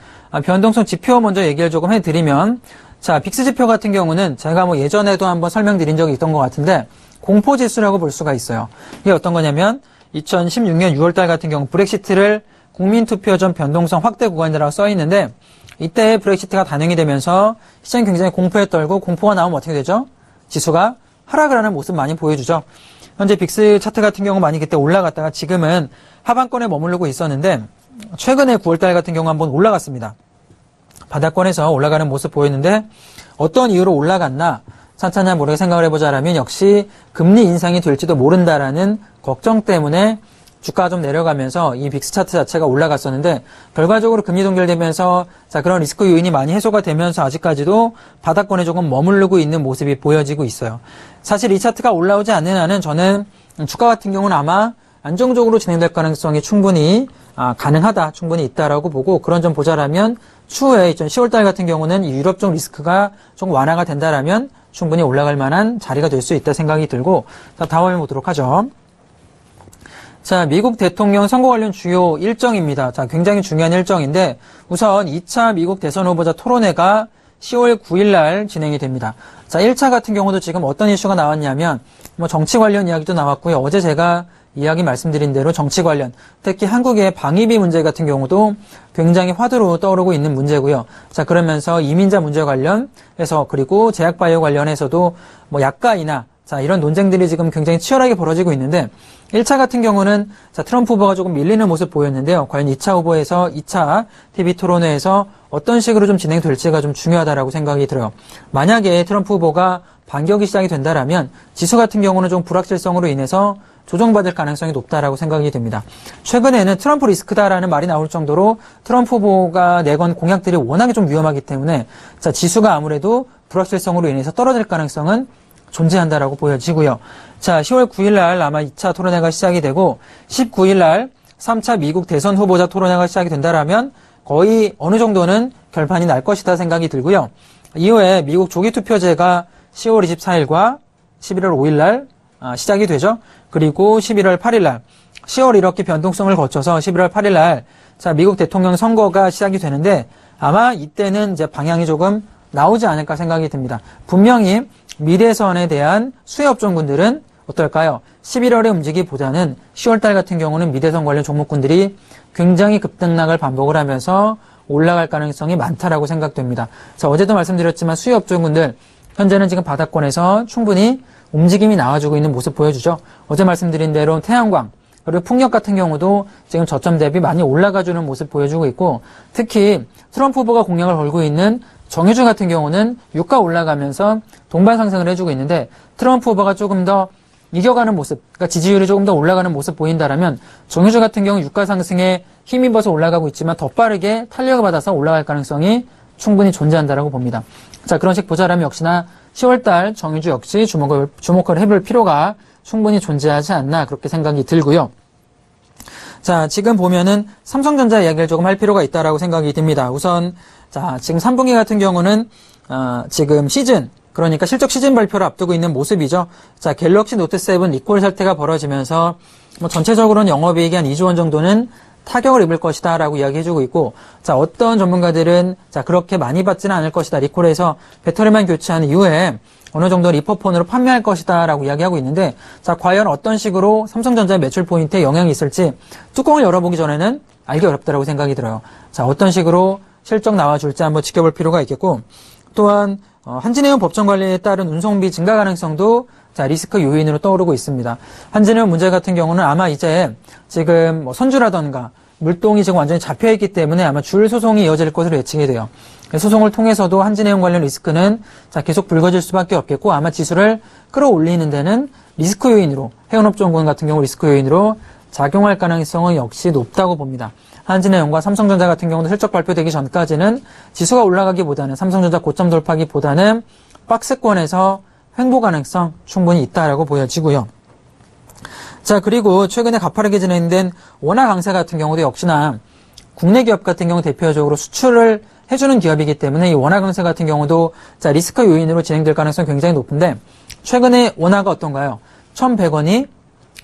변동성 지표 먼저 얘기를 조금 해드리면 자, 빅스 지표 같은 경우는 제가 뭐 예전에도 한번 설명드린 적이 있던 것 같은데 공포지수라고 볼 수가 있어요. 이게 어떤 거냐면 2016년 6월달 같은 경우 브렉시트를 국민투표 전 변동성 확대 구간이라고 써있는데 이때 브렉시트가 단행이 되면서 시장이 굉장히 공포에 떨고 공포가 나오면 어떻게 되죠? 지수가 하락을 하는 모습 많이 보여주죠. 현재 빅스 차트 같은 경우 많이 그때 올라갔다가 지금은 하반권에 머무르고 있었는데 최근에 9월달 같은 경우 한번 올라갔습니다. 바닥권에서 올라가는 모습 보였는데 어떤 이유로 올라갔나 찬찬히 모르게 생각을 해보자라면 역시 금리 인상이 될지도 모른다라는 걱정 때문에 주가가 좀 내려가면서 이 빅스 차트 자체가 올라갔었는데 결과적으로 금리 동결되면서 자 그런 리스크 요인이 많이 해소가 되면서 아직까지도 바닥권에 조금 머무르고 있는 모습이 보여지고 있어요. 사실 이 차트가 올라오지 않는 한은 저는 주가 같은 경우는 아마 안정적으로 진행될 가능성이 충분히 가능하다, 충분히 있다라고 보고 그런 점 보자라면 추후에 10월달 같은 경우는 이 유럽 쪽 리스크가 좀 완화가 된다라면 충분히 올라갈 만한 자리가 될 수 있다 생각이 들고 자 다음에 보도록 하죠. 자, 미국 대통령 선거 관련 주요 일정입니다. 자, 굉장히 중요한 일정인데 우선 2차 미국 대선 후보자 토론회가 10월 9일 날 진행이 됩니다. 자, 1차 같은 경우도 지금 어떤 이슈가 나왔냐면 뭐 정치 관련 이야기도 나왔고요. 어제 제가 이야기 말씀드린 대로 정치 관련, 특히 한국의 방위비 문제 같은 경우도 굉장히 화두로 떠오르고 있는 문제고요. 자, 그러면서 이민자 문제 관련해서 그리고 제약바이오 관련해서도 뭐 약가이나 자, 이런 논쟁들이 지금 굉장히 치열하게 벌어지고 있는데 1차 같은 경우는 자, 트럼프 후보가 조금 밀리는 모습 보였는데요. 과연 2차 후보에서 2차 TV 토론회에서 어떤 식으로 좀 진행될지가 좀 중요하다라고 생각이 들어요. 만약에 트럼프 후보가 반격이 시작이 된다라면 지수 같은 경우는 좀 불확실성으로 인해서 조정받을 가능성이 높다라고 생각이 됩니다. 최근에는 트럼프 리스크다라는 말이 나올 정도로 트럼프 후보가 내건 공약들이 워낙에 좀 위험하기 때문에 자, 지수가 아무래도 불확실성으로 인해서 떨어질 가능성은 존재한다라고 보여지고요. 자, 10월 9일 날 아마 2차 토론회가 시작이 되고 19일 날 3차 미국 대선 후보자 토론회가 시작이 된다라면 거의 어느 정도는 결판이 날 것이다 생각이 들고요. 이후에 미국 조기 투표제가 10월 24일과 11월 5일 날 시작이 되죠. 그리고 11월 8일 날 10월 이렇게 변동성을 거쳐서 11월 8일 날 자, 미국 대통령 선거가 시작이 되는데 아마 이때는 이제 방향이 조금 나오지 않을까 생각이 듭니다. 분명히 미대선에 대한 수혜 업종군들은 어떨까요? 11월에 움직이기보다는 10월달 같은 경우는 미대선 관련 종목군들이 굉장히 급등락을 반복을 하면서 올라갈 가능성이 많다라고 생각됩니다. 자, 어제도 말씀드렸지만 수혜 업종군들 현재는 지금 바닥권에서 충분히 움직임이 나와주고 있는 모습 보여주죠. 어제 말씀드린 대로 태양광 그리고 풍력 같은 경우도 지금 저점 대비 많이 올라가주는 모습 보여주고 있고 특히 트럼프 후보가 공약을 걸고 있는 정유주 같은 경우는 유가 올라가면서 동반 상승을 해주고 있는데 트럼프 후보가 조금 더 이겨가는 모습, 그러니까 지지율이 조금 더 올라가는 모습 보인다라면 정유주 같은 경우 유가 상승에 힘입어서 올라가고 있지만 더 빠르게 탄력을 받아서 올라갈 가능성이 충분히 존재한다라고 봅니다. 자, 그런 식 보자라면 역시나 10월달 정유주 역시 주목을 해볼 필요가 충분히 존재하지 않나 그렇게 생각이 들고요. 자, 지금 보면은 삼성전자 이야기를 조금 할 필요가 있다라고 생각이 듭니다. 우선 자, 지금 3분기 같은 경우는 지금 시즌 그러니까 실적 시즌 발표를 앞두고 있는 모습이죠. 자, 갤럭시 노트 7 리콜 사태가 벌어지면서 뭐 전체적으로는 영업이익이 한 2조 원 정도는 타격을 입을 것이다라고 이야기해주고 있고, 자, 어떤 전문가들은 자, 그렇게 많이 받지는 않을 것이다. 리콜해서 배터리만 교체한 이후에 어느 정도 리퍼폰으로 판매할 것이다라고 이야기하고 있는데, 자, 과연 어떤 식으로 삼성전자의 매출 포인트에 영향이 있을지 뚜껑을 열어보기 전에는 알기 어렵다라고 생각이 들어요. 자, 어떤 식으로 실적 나와줄지 한번 지켜볼 필요가 있겠고, 또한 한진해운 법정 관리에 따른 운송비 증가 가능성도 자, 리스크 요인으로 떠오르고 있습니다. 한진해운 문제 같은 경우는 아마 이제 지금 뭐 선주라던가 물동이 지금 완전히 잡혀있기 때문에 아마 줄 소송이 이어질 것으로 예측이 돼요. 소송을 통해서도 한진해운 관련 리스크는 자, 계속 불거질 수밖에 없겠고 아마 지수를 끌어올리는 데는 리스크 요인으로 해운업종군 같은 경우 리스크 요인으로 작용할 가능성은 역시 높다고 봅니다. 한진해운과 삼성전자 같은 경우는 실적 발표되기 전까지는 지수가 올라가기보다는 삼성전자 고점 돌파기보다는 박스권에서 횡보 가능성 충분히 있다라고 보여지고요. 자, 그리고 최근에 가파르게 진행된 원화 강세 같은 경우도 역시나 국내 기업 같은 경우 대표적으로 수출을 해주는 기업이기 때문에 이 원화 강세 같은 경우도 자, 리스크 요인으로 진행될 가능성이 굉장히 높은데 최근에 원화가 어떤가요? 1,100원이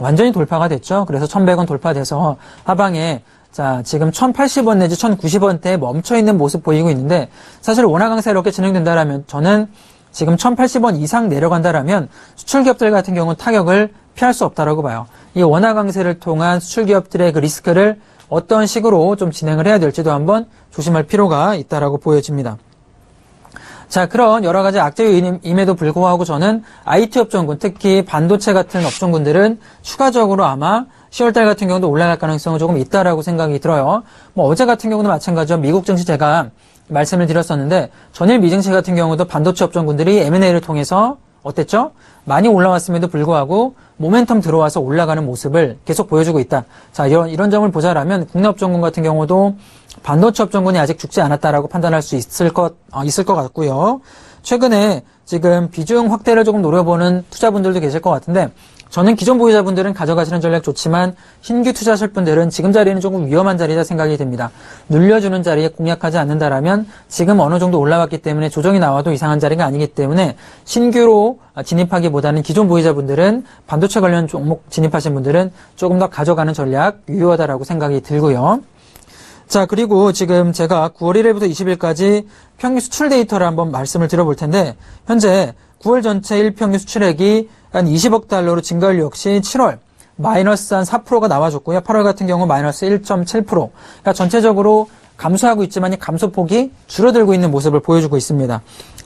완전히 돌파가 됐죠. 그래서 1,100원 돌파돼서 하방에 자, 지금 1,080원 내지 1,090원대에 멈춰있는 모습 보이고 있는데 사실 원화 강세 이렇게 진행된다라면 저는 지금 1,080원 이상 내려간다라면 수출기업들 같은 경우는 타격을 피할 수 없다라고 봐요. 이 원화 강세를 통한 수출기업들의 그 리스크를 어떤 식으로 좀 진행을 해야 될지도 한번 조심할 필요가 있다라고 보여집니다. 자, 그런 여러 가지 악재 요인임에도 불구하고 저는 IT 업종군, 특히 반도체 같은 업종군들은 추가적으로 아마 10월달 같은 경우도 올라갈 가능성은 조금 있다라고 생각이 들어요. 뭐 어제 같은 경우도 마찬가지로 미국 증시 제가 말씀을 드렸었는데 전일 미증시 같은 경우도 반도체 업종군들이 M&A를 통해서 어땠죠? 많이 올라왔음에도 불구하고 모멘텀 들어와서 올라가는 모습을 계속 보여주고 있다. 자, 이런 점을 보자라면 국내 업종군 같은 경우도 반도체 업종군이 아직 죽지 않았다라고 판단할 수 있을 것 같고요. 최근에 지금 비중 확대를 조금 노려보는 투자분들도 계실 것 같은데 저는 기존 보유자분들은 가져가시는 전략 좋지만 신규 투자하실 분들은 지금 자리는 조금 위험한 자리다 생각이 듭니다. 눌려주는 자리에 공략하지 않는다라면 지금 어느 정도 올라왔기 때문에 조정이 나와도 이상한 자리가 아니기 때문에 신규로 진입하기보다는 기존 보유자분들은 반도체 관련 종목 진입하신 분들은 조금 더 가져가는 전략 유효하다라고 생각이 들고요. 자, 그리고 지금 제가 9월 1일부터 20일까지 평균 수출 데이터를 한번 말씀을 드려볼 텐데 현재 9월 전체 일평균 수출액이 한 20억 달러로 증가율 역시 7월 마이너스 한 4%가 나와줬고요. 8월 같은 경우 마이너스 1.7%. 그러니까 전체적으로 감소하고 있지만 이 감소폭이 줄어들고 있는 모습을 보여주고 있습니다.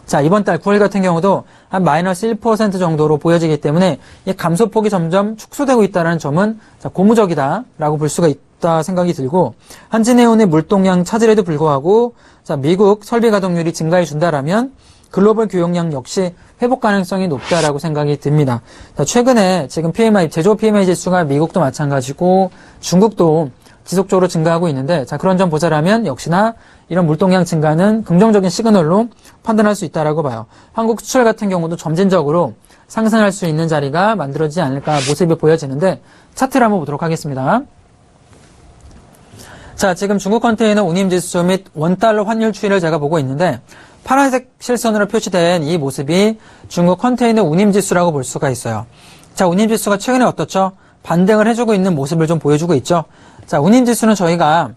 자, 이번 달 9월 같은 경우도 한 마이너스 1% 정도로 보여지기 때문에 이 감소폭이 점점 축소되고 있다는 점은 고무적이다라고 볼 수가 있다 생각이 들고 한진해운의 물동량 차질에도 불구하고 자, 미국 설비 가동률이 증가해 준다라면 글로벌 교역량 역시 회복 가능성이 높다라고 생각이 듭니다. 자, 최근에 지금 PMI, 제조업 PMI 지수가 미국도 마찬가지고 중국도 지속적으로 증가하고 있는데 자, 그런 점 보자라면 역시나 이런 물동량 증가는 긍정적인 시그널로 판단할 수 있다라고 봐요. 한국 수출 같은 경우도 점진적으로 상승할 수 있는 자리가 만들어지지 않을까 모습이 보여지는데 차트를 한번 보도록 하겠습니다. 자, 지금 중국 컨테이너 운임지수 및 원달러 환율 추이를 제가 보고 있는데 파란색 실선으로 표시된 이 모습이 중국 컨테이너 운임지수라고 볼 수가 있어요. 자, 운임지수가 최근에 어떻죠? 반등을 해주고 있는 모습을 좀 보여주고 있죠. 자, 운임지수는 저희가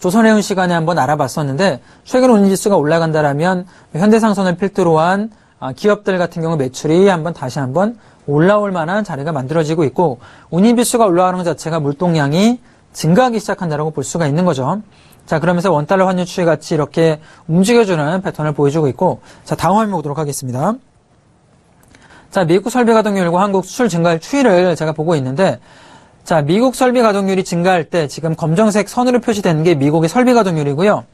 조선해운 시간에 한번 알아봤었는데 최근 운임지수가 올라간다라면 현대상선을 필두로 한 기업들 같은 경우 매출이 다시 한번 올라올 만한 자리가 만들어지고 있고 운임지수가 올라가는 것 자체가 물동량이 증가하기 시작한다고 볼 수가 있는 거죠. 자, 그러면서 원달러 환율 추이 같이 이렇게 움직여주는 패턴을 보여주고 있고 자, 다음 화면 보도록 하겠습니다. 자, 미국 설비 가동률과 한국 수출 증가율 추이를 제가 보고 있는데 자, 미국 설비 가동률이 증가할 때 지금 검정색 선으로 표시되는 게 미국의 설비 가동률이고요.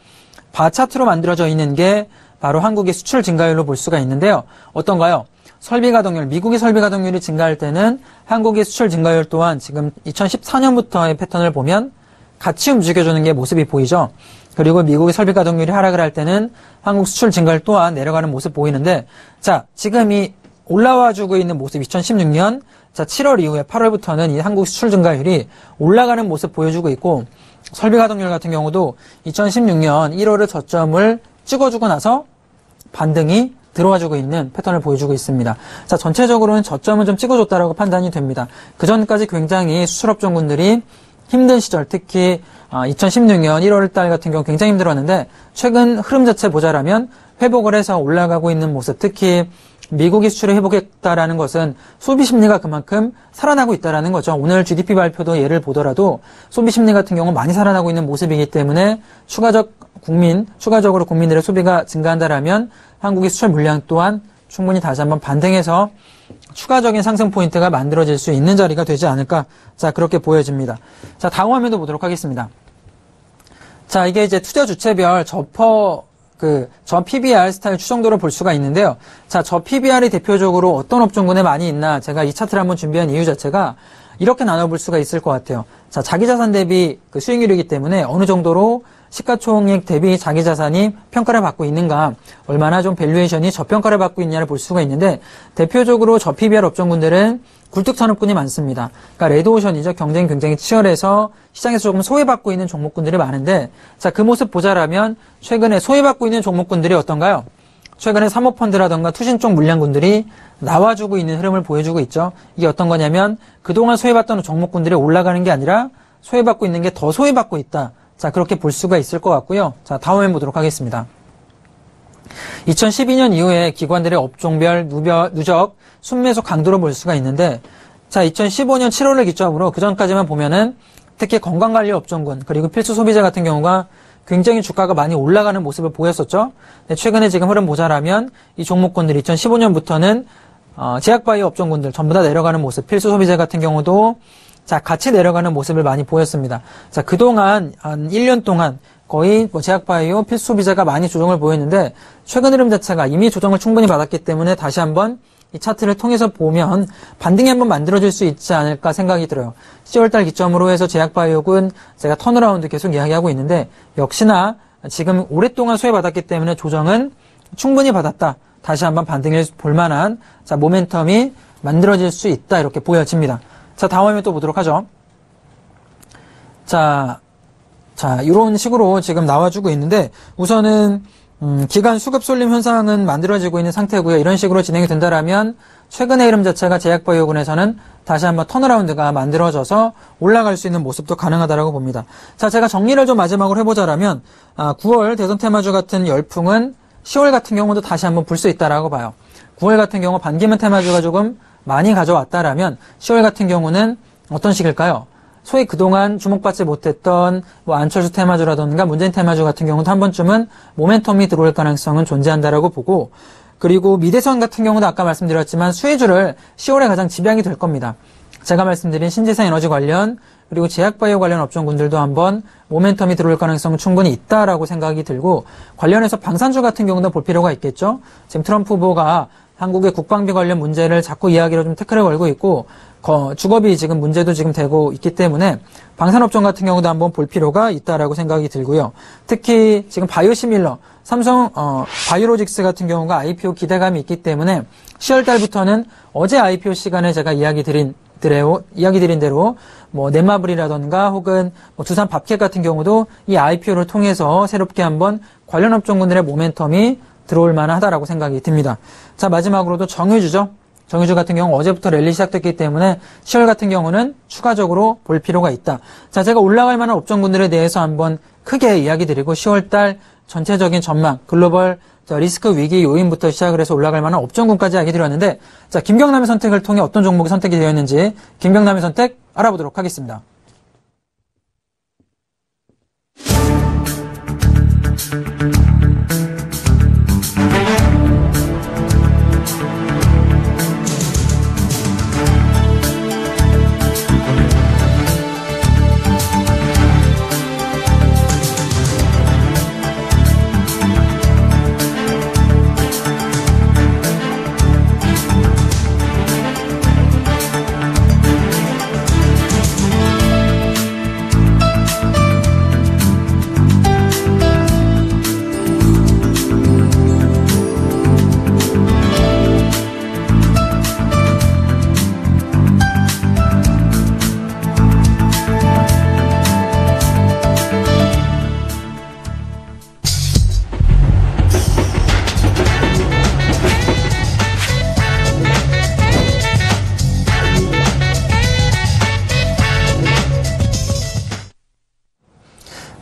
바 차트로 만들어져 있는 게 바로 한국의 수출 증가율로 볼 수가 있는데요. 어떤가요? 설비 가동률, 미국의 설비 가동률이 증가할 때는 한국의 수출 증가율 또한 지금 2014년부터의 패턴을 보면 같이 움직여주는 게 모습이 보이죠. 그리고 미국의 설비 가동률이 하락을 할 때는 한국 수출 증가율 또한 내려가는 모습 보이는데 자, 지금 이 올라와주고 있는 모습 2016년 자, 7월 이후에 8월부터는 이 한국 수출 증가율이 올라가는 모습 보여주고 있고 설비 가동률 같은 경우도 2016년 1월에 저점을 찍어주고 나서 반등이 들어와주고 있는 패턴을 보여주고 있습니다. 자, 전체적으로는 저점은 좀 찍어줬다라고 판단이 됩니다. 그 전까지 굉장히 수출업종군들이 힘든 시절, 특히 2016년 1월 달 같은 경우 굉장히 힘들었는데 최근 흐름 자체 보자라면 회복을 해서 올라가고 있는 모습, 특히 미국이 수출을 회복했다라는 것은 소비 심리가 그만큼 살아나고 있다라는 거죠. 오늘 GDP 발표도 예를 보더라도 소비 심리 같은 경우 많이 살아나고 있는 모습이기 때문에 추가적으로 국민들의 소비가 증가한다라면 한국의 수출 물량 또한 충분히 다시 한번 반등해서 추가적인 상승 포인트가 만들어질 수 있는 자리가 되지 않을까. 자, 그렇게 보여집니다. 자, 다음 화면도 보도록 하겠습니다. 자, 이게 이제 투자 주체별 저 PBR 스타일 추정도로 볼 수가 있는데요. 자, 저 PBR이 대표적으로 어떤 업종군에 많이 있나 제가 이 차트를 한번 준비한 이유 자체가 이렇게 나눠볼 수가 있을 것 같아요. 자, 자기 자산 대비 수익률이기 때문에 어느 정도로 시가총액 대비 자기 자산이 평가를 받고 있는가, 얼마나 좀 밸류에이션이 저평가를 받고 있냐를 볼 수가 있는데 대표적으로 저 PBR 업종군들은 굴뚝산업군이 많습니다. 그러니까 레드오션이죠. 경쟁이 굉장히 치열해서 시장에서 조금 소외받고 있는 종목군들이 많은데 자, 그 모습 보자라면 최근에 소외받고 있는 종목군들이 어떤가요? 최근에 사모펀드라던가 투신 쪽 물량군들이 나와주고 있는 흐름을 보여주고 있죠. 이게 어떤 거냐면 그동안 소외받던 종목군들이 올라가는 게 아니라 소외받고 있는 게 더 소외받고 있다. 자, 그렇게 볼 수가 있을 것 같고요. 자, 다음 화면 보도록 하겠습니다. 2012년 이후에 기관들의 업종별 누적 순매수 강도로 볼 수가 있는데 자, 2015년 7월을 기점으로 그 전까지만 보면은 특히 건강관리 업종군 그리고 필수 소비재 같은 경우가 굉장히 주가가 많이 올라가는 모습을 보였었죠. 최근에 지금 흐름 보자라면 이 종목군들이 2015년부터는 제약바이오 업종군들 전부 다 내려가는 모습, 필수 소비재 같은 경우도 자, 같이 내려가는 모습을 많이 보였습니다. 자, 그동안 한 1년 동안 거의 제약바이오 필수 소비재가 많이 조정을 보였는데 최근 흐름 자체가 이미 조정을 충분히 받았기 때문에 다시 한번 이 차트를 통해서 보면 반등이 한번 만들어질 수 있지 않을까 생각이 들어요. 10월달 기점으로 해서 제약바이오군 제가 턴어라운드 계속 이야기하고 있는데 역시나 지금 오랫동안 소외받았기 때문에 조정은 충분히 받았다. 다시 한번 반등을 볼 만한 자, 모멘텀이 만들어질 수 있다 이렇게 보여집니다. 자, 다음 화면 또 보도록 하죠. 자, 이런 식으로 지금 나와주고 있는데 우선은 기간 수급 쏠림 현상은 만들어지고 있는 상태고요. 이런 식으로 진행이 된다라면 최근의 흐름 자체가 제약바이오군에서는 다시 한번 턴어라운드가 만들어져서 올라갈 수 있는 모습도 가능하다고 봅니다. 자, 제가 정리를 좀 마지막으로 해보자라면 9월 대선 테마주 같은 열풍은 10월 같은 경우도 다시 한번 불 수 있다라고 봐요. 9월 같은 경우 반기문 테마주가 조금 많이 가져왔다라면 10월 같은 경우는 어떤 식일까요? 소위 그동안 주목받지 못했던 안철수 테마주라던가 문재인 테마주 같은 경우도 한 번쯤은 모멘텀이 들어올 가능성은 존재한다라고 보고, 그리고 미대선 같은 경우도 아까 말씀드렸지만 수혜주를 10월에 가장 집약이 될 겁니다. 제가 말씀드린 신재생 에너지 관련 그리고 제약바이오 관련 업종군들도 한번 모멘텀이 들어올 가능성은 충분히 있다라고 생각이 들고, 관련해서 방산주 같은 경우도 볼 필요가 있겠죠. 지금 트럼프 후보가 한국의 국방비 관련 문제를 자꾸 이야기로 좀 태클을 걸고 있고 주거비 지금 문제도 지금 되고 있기 때문에 방산업종 같은 경우도 한번 볼 필요가 있다라고 생각이 들고요. 특히 지금 바이오시밀러, 삼성 바이오로직스 같은 경우가 IPO 기대감이 있기 때문에 10월 달부터는 어제 IPO 시간에 제가 이야기 드린 대로 넷마블이라던가 혹은 두산 밥캣 같은 경우도 이 IPO를 통해서 새롭게 한번 관련 업종군들의 모멘텀이 들어올 만하다라고 생각이 듭니다. 자, 마지막으로도 정유주죠. 정유주 같은 경우 어제부터 랠리 시작됐기 때문에 10월 같은 경우는 추가적으로 볼 필요가 있다. 자, 제가 올라갈 만한 업종군들에 대해서 한번 크게 이야기 드리고 10월 달 전체적인 전망, 글로벌 리스크 위기 요인부터 시작을 해서 올라갈 만한 업종군까지 이야기 드렸는데, 자, 김경남의 선택을 통해 어떤 종목이 선택이 되었는지 김경남의 선택 알아보도록 하겠습니다.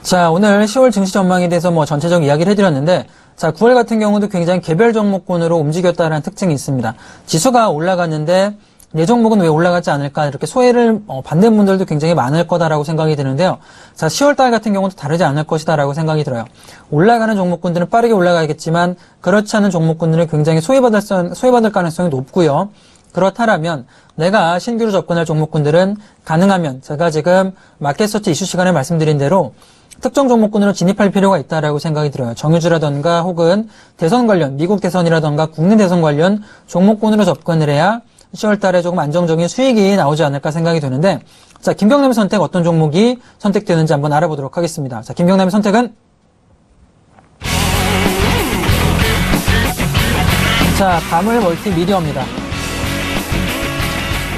자, 오늘 10월 증시 전망에 대해서 전체적 이야기를 해드렸는데, 자, 9월 같은 경우도 굉장히 개별 종목군으로 움직였다는 특징이 있습니다. 지수가 올라갔는데, 내 종목은 왜 올라가지 않을까, 이렇게 소외를 받는 분들도 굉장히 많을 거다라고 생각이 드는데요. 자, 10월달 같은 경우도 다르지 않을 것이다라고 생각이 들어요. 올라가는 종목군들은 빠르게 올라가겠지만, 그렇지 않은 종목군들은 굉장히 소외받을 가능성이 높고요. 그렇다면 내가 신규로 접근할 종목군들은 가능하면 제가 지금 마켓서치 이슈 시간에 말씀드린 대로 특정 종목군으로 진입할 필요가 있다라고 생각이 들어요. 정유주라던가 혹은 대선 관련, 미국 대선이라던가 국내 대선 관련 종목군으로 접근을 해야 10월 달에 조금 안정적인 수익이 나오지 않을까 생각이 드는데, 자, 김경남의 선택 어떤 종목이 선택되는지 한번 알아보도록 하겠습니다. 자, 김경남의 선택은 자, 다물 멀티미디어입니다.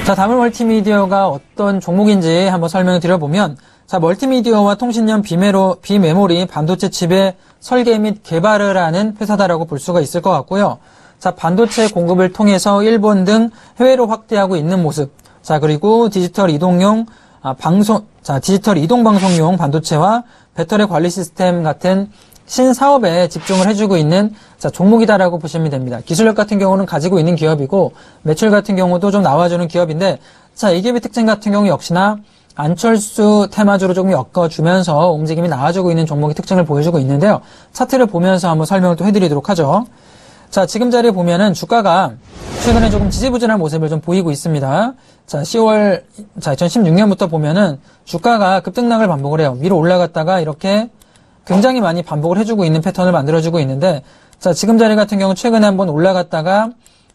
자, 다물 멀티미디어가 어떤 종목인지 한번 설명을 드려보면, 자, 멀티미디어와 통신용 비메모리 반도체 칩의 설계 및 개발을 하는 회사다라고 볼 수가 있을 것 같고요. 자, 반도체 공급을 통해서 일본 등 해외로 확대하고 있는 모습. 자, 그리고 디지털 이동 방송용 반도체와 배터리 관리 시스템 같은 신사업에 집중을 해주고 있는 종목이다라고 보시면 됩니다. 기술력 같은 경우는 가지고 있는 기업이고 매출 같은 경우도 좀 나와주는 기업인데, 자, 이 기업의 특징 같은 경우 역시나 안철수 테마주로 조금 엮어주면서 움직임이 나와주고 있는 종목의 특징을 보여주고 있는데요. 차트를 보면서 한번 설명을 또 해드리도록 하죠. 자, 지금 자리에 보면은 주가가 최근에 조금 지지부진한 모습을 좀 보이고 있습니다. 자, 2016년부터 보면은 주가가 급등락을 반복을 해요. 위로 올라갔다가 이렇게 굉장히 많이 반복을 해주고 있는 패턴을 만들어주고 있는데, 자, 지금 자리 같은 경우 최근에 한번 올라갔다가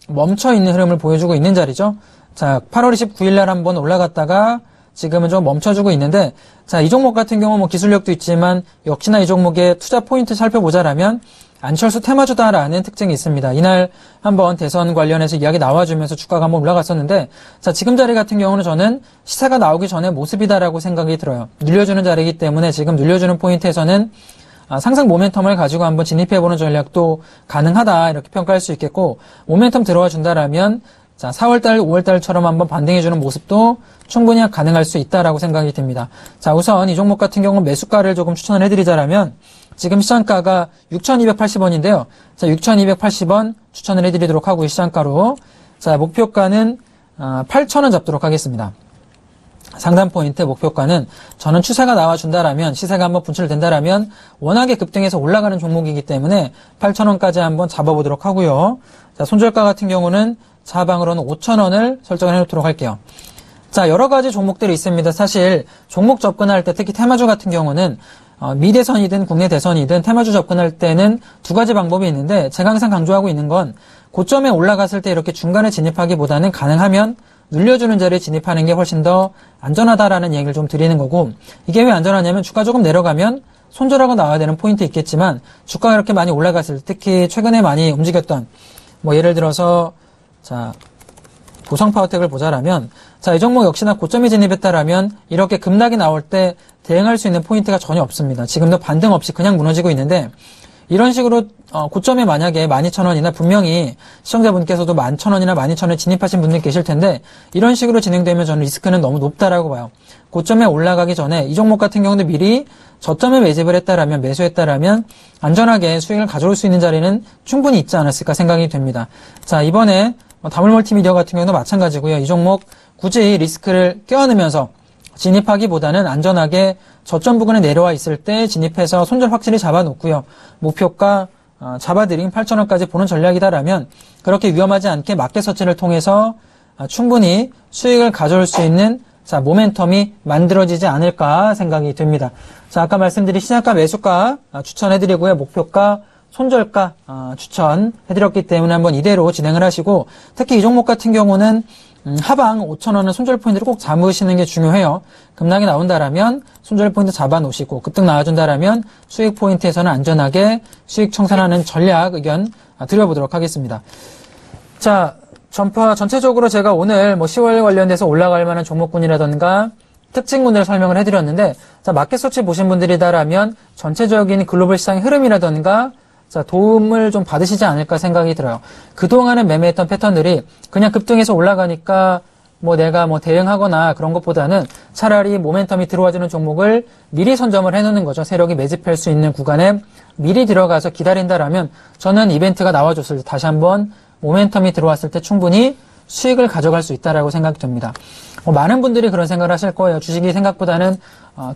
멈춰있는 흐름을 보여주고 있는 자리죠. 자, 8월 29일 날 한번 올라갔다가 지금은 좀 멈춰주고 있는데, 자, 이 종목 같은 경우 기술력도 있지만 역시나 이 종목의 투자 포인트 살펴보자라면 안철수 테마주다라는 특징이 있습니다. 이날 한번 대선 관련해서 이야기 나와주면서 주가가 한번 올라갔었는데, 자, 지금 자리 같은 경우는 저는 시세가 나오기 전에 모습이다라고 생각이 들어요. 눌려주는 자리이기 때문에 지금 눌려주는 포인트에서는 상승 모멘텀을 가지고 한번 진입해보는 전략도 가능하다, 이렇게 평가할 수 있겠고, 모멘텀 들어와 준다라면, 자, 4월달, 5월달처럼 한번 반등해주는 모습도 충분히 가능할 수 있다라고 생각이 듭니다. 자, 우선 이 종목 같은 경우는 매수가를 조금 추천을 해드리자라면, 지금 시장가가 6,280원인데요. 자, 6,280원 추천을 해드리도록 하고, 시장가로. 자, 목표가는 8,000원 잡도록 하겠습니다. 상단 포인트 목표가는 저는 추세가 나와준다라면, 시세가 한번 분출된다라면 워낙에 급등해서 올라가는 종목이기 때문에 8,000원까지 한번 잡아보도록 하고요. 자, 손절가 같은 경우는 자방으로는 5,000원을 설정을 해놓도록 할게요. 자, 여러 가지 종목들이 있습니다. 사실 종목 접근할 때, 특히 테마주 같은 경우는 미대선이든 국내 대선이든 테마주 접근할 때는 두 가지 방법이 있는데, 제가 항상 강조하고 있는 건 고점에 올라갔을 때 이렇게 중간에 진입하기보다는 가능하면 눌려주는 자리에 진입하는 게 훨씬 더 안전하다라는 얘기를 좀 드리는 거고, 이게 왜 안전하냐면 주가 조금 내려가면 손절하고 나와야 되는 포인트 있겠지만, 주가가 이렇게 많이 올라갔을 때, 특히 최근에 많이 움직였던, 뭐 예를 들어서 자, 보성파워텍을 보자라면, 자, 이 종목 역시나 고점에 진입했다라면 이렇게 급락이 나올 때 대응할 수 있는 포인트가 전혀 없습니다. 지금도 반등 없이 그냥 무너지고 있는데, 이런 식으로 고점에 만약에 12,000원이나, 분명히 시청자분께서도 11,000원이나 12,000원에 진입하신 분들 계실 텐데, 이런 식으로 진행되면 저는 리스크는 너무 높다라고 봐요. 고점에 올라가기 전에 이 종목 같은 경우도 미리 저점에 매집을 했다라면, 매수했다라면 안전하게 수익을 가져올 수 있는 자리는 충분히 있지 않았을까 생각이 됩니다. 자, 이번에 다물멀티미디어 같은 경우도 마찬가지고요. 이 종목 굳이 리스크를 껴안으면서 진입하기보다는 안전하게 저점 부근에 내려와 있을 때 진입해서 손절 확실히 잡아놓고요. 목표가 잡아드린 8,000원까지 보는 전략이다라면 그렇게 위험하지 않게 마켓 서치를 통해서 충분히 수익을 가져올 수 있는, 자, 모멘텀이 만들어지지 않을까 생각이 듭니다. 자, 아까 말씀드린 시장가, 매수가 추천해드리고요. 목표가, 손절가 추천해드렸기 때문에 한번 이대로 진행을 하시고, 특히 이 종목 같은 경우는 하방 5,000원은 손절 포인트를 꼭 잡으시는 게 중요해요. 급락이 나온다라면 손절 포인트 잡아놓으시고, 급등 나와준다라면 수익 포인트에서는 안전하게 수익 청산하는 전략 의견 드려보도록 하겠습니다. 자, 전체적으로 제가 오늘 10월 관련돼서 올라갈 만한 종목군이라던가 특징군을 설명을 해드렸는데, 자, 마켓 서치 보신 분들이다라면 전체적인 글로벌 시장의 흐름이라던가, 자, 도움을 좀 받으시지 않을까 생각이 들어요. 그동안에 매매했던 패턴들이 그냥 급등해서 올라가니까 내가 대응하거나 그런 것보다는 차라리 모멘텀이 들어와주는 종목을 미리 선점을 해놓는 거죠. 세력이 매집할 수 있는 구간에 미리 들어가서 기다린다라면 저는 이벤트가 나와줬을 때 다시 한번 모멘텀이 들어왔을 때 충분히 수익을 가져갈 수 있다라고 생각이 듭니다. 많은 분들이 그런 생각을 하실 거예요. 주식이 생각보다는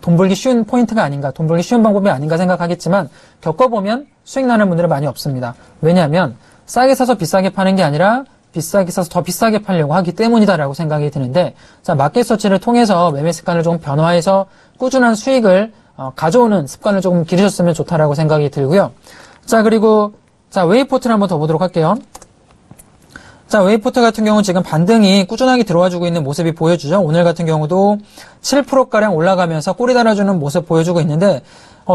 돈 벌기 쉬운 포인트가 아닌가, 돈 벌기 쉬운 방법이 아닌가 생각하겠지만, 겪어보면 수익 나는 분들은 많이 없습니다. 왜냐하면 싸게 사서 비싸게 파는 게 아니라 비싸게 사서 더 비싸게 팔려고 하기 때문이다라고 생각이 드는데, 자, 마켓 서치를 통해서 매매 습관을 조금 변화해서 꾸준한 수익을 가져오는 습관을 조금 기르셨으면 좋다라고 생각이 들고요. 자, 그리고 자, 웨이포트를 한번 더 보도록 할게요. 자, 웨이포트 같은 경우는 지금 반등이 꾸준하게 들어와주고 있는 모습이 보여주죠. 오늘 같은 경우도 7%가량 올라가면서 꼬리 달아주는 모습 보여주고 있는데,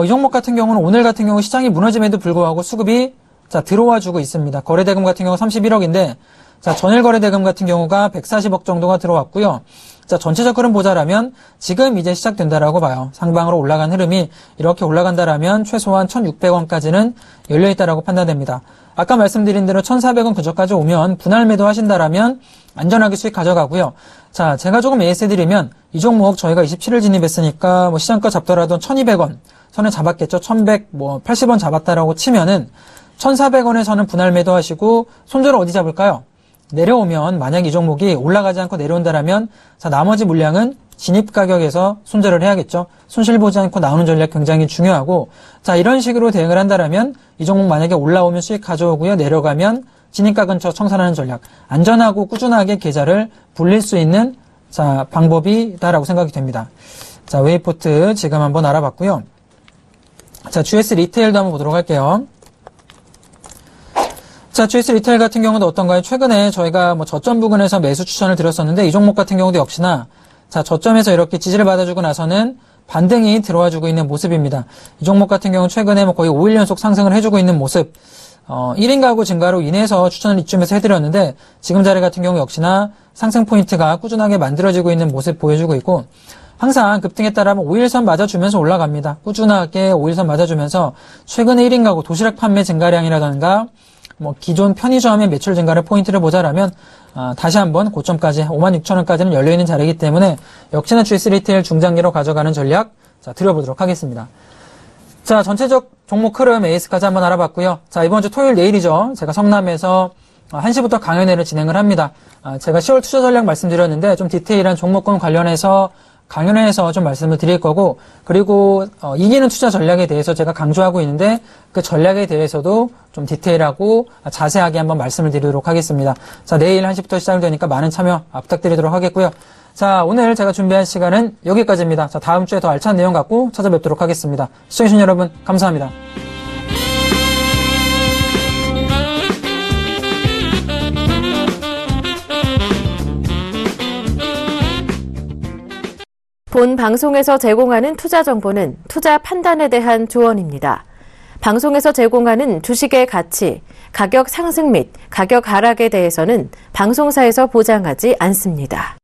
이 종목 같은 경우는 오늘 같은 경우 시장이 무너짐에도 불구하고 수급이 자, 들어와주고 있습니다. 거래대금 같은 경우 31억인데, 자, 전일 거래대금 같은 경우가 140억 정도가 들어왔고요. 자, 전체적 흐름 보자라면 지금 이제 시작된다라고 봐요. 상방으로 올라간 흐름이 이렇게 올라간다라면 최소한 1,600원까지는 열려있다라고 판단됩니다. 아까 말씀드린 대로 1,400원 근처까지 오면 분할 매도 하신다라면 안전하게 수익 가져가고요. 자, 제가 조금 AS 드리면 이 종목 저희가 27일 진입했으니까 시장가 잡더라도 1,200원 선에 잡았겠죠. 1,180원 잡았다라고 치면은 1,400원에서는 분할 매도 하시고 손절을 어디 잡을까요? 내려오면, 만약 이 종목이 올라가지 않고 내려온다라면, 자, 나머지 물량은 진입 가격에서 손절을 해야겠죠. 손실 보지 않고 나오는 전략 굉장히 중요하고, 자, 이런 식으로 대응을 한다라면 이 종목 만약에 올라오면 수익 가져오고요. 내려가면 진입가 근처 청산하는 전략, 안전하고 꾸준하게 계좌를 불릴 수 있는, 자, 방법이다라고 생각이 됩니다. 자, 웨이포트 지금 한번 알아봤고요. 자, GS 리테일도 한번 보도록 할게요. 자, GS 리테일 같은 경우도 어떤가요? 최근에 저희가 저점 부근에서 매수 추천을 드렸었는데, 이 종목 같은 경우도 역시나, 자, 저점에서 이렇게 지지를 받아주고 나서는 반등이 들어와주고 있는 모습입니다. 이 종목 같은 경우는 최근에 거의 5일 연속 상승을 해주고 있는 모습. 1인 가구 증가로 인해서 추천을 이쯤에서 해드렸는데 지금 자리 같은 경우 역시나 상승 포인트가 꾸준하게 만들어지고 있는 모습 보여주고 있고 항상 급등에 따르면 5일선 맞아주면서 올라갑니다. 꾸준하게 5일선 맞아주면서 최근에 1인 가구 도시락 판매 증가량이라든가 기존 편의점의 매출 증가를 포인트를 보자라면 다시 한번 고점까지 56,000원까지는 열려있는 자리이기 때문에 역시나 GS 리테일 중장기로 가져가는 전략 드려보도록 하겠습니다. 자, 전체적 종목 흐름 에이스까지 한번 알아봤고요. 자, 이번 주 토요일 내일이죠. 제가 성남에서 1시부터 강연회를 진행을 합니다. 제가 10월 투자 전략 말씀드렸는데 좀 디테일한 종목군 관련해서 강연회에서 좀 말씀을 드릴 거고 그리고 이기는 투자 전략에 대해서 제가 강조하고 있는데 그 전략에 대해서도 좀 디테일하고 자세하게 한번 말씀을 드리도록 하겠습니다. 자, 내일 1시부터 시작되니까 많은 참여 부탁드리도록 하겠고요. 자, 오늘 제가 준비한 시간은 여기까지입니다. 자, 다음 주에 더 알찬 내용 갖고 찾아뵙도록 하겠습니다. 시청해주신 여러분 감사합니다. 본 방송에서 제공하는 투자 정보는 투자 판단에 대한 조언입니다. 방송에서 제공하는 주식의 가치, 가격 상승 및 가격 하락에 대해서는 방송사에서 보장하지 않습니다.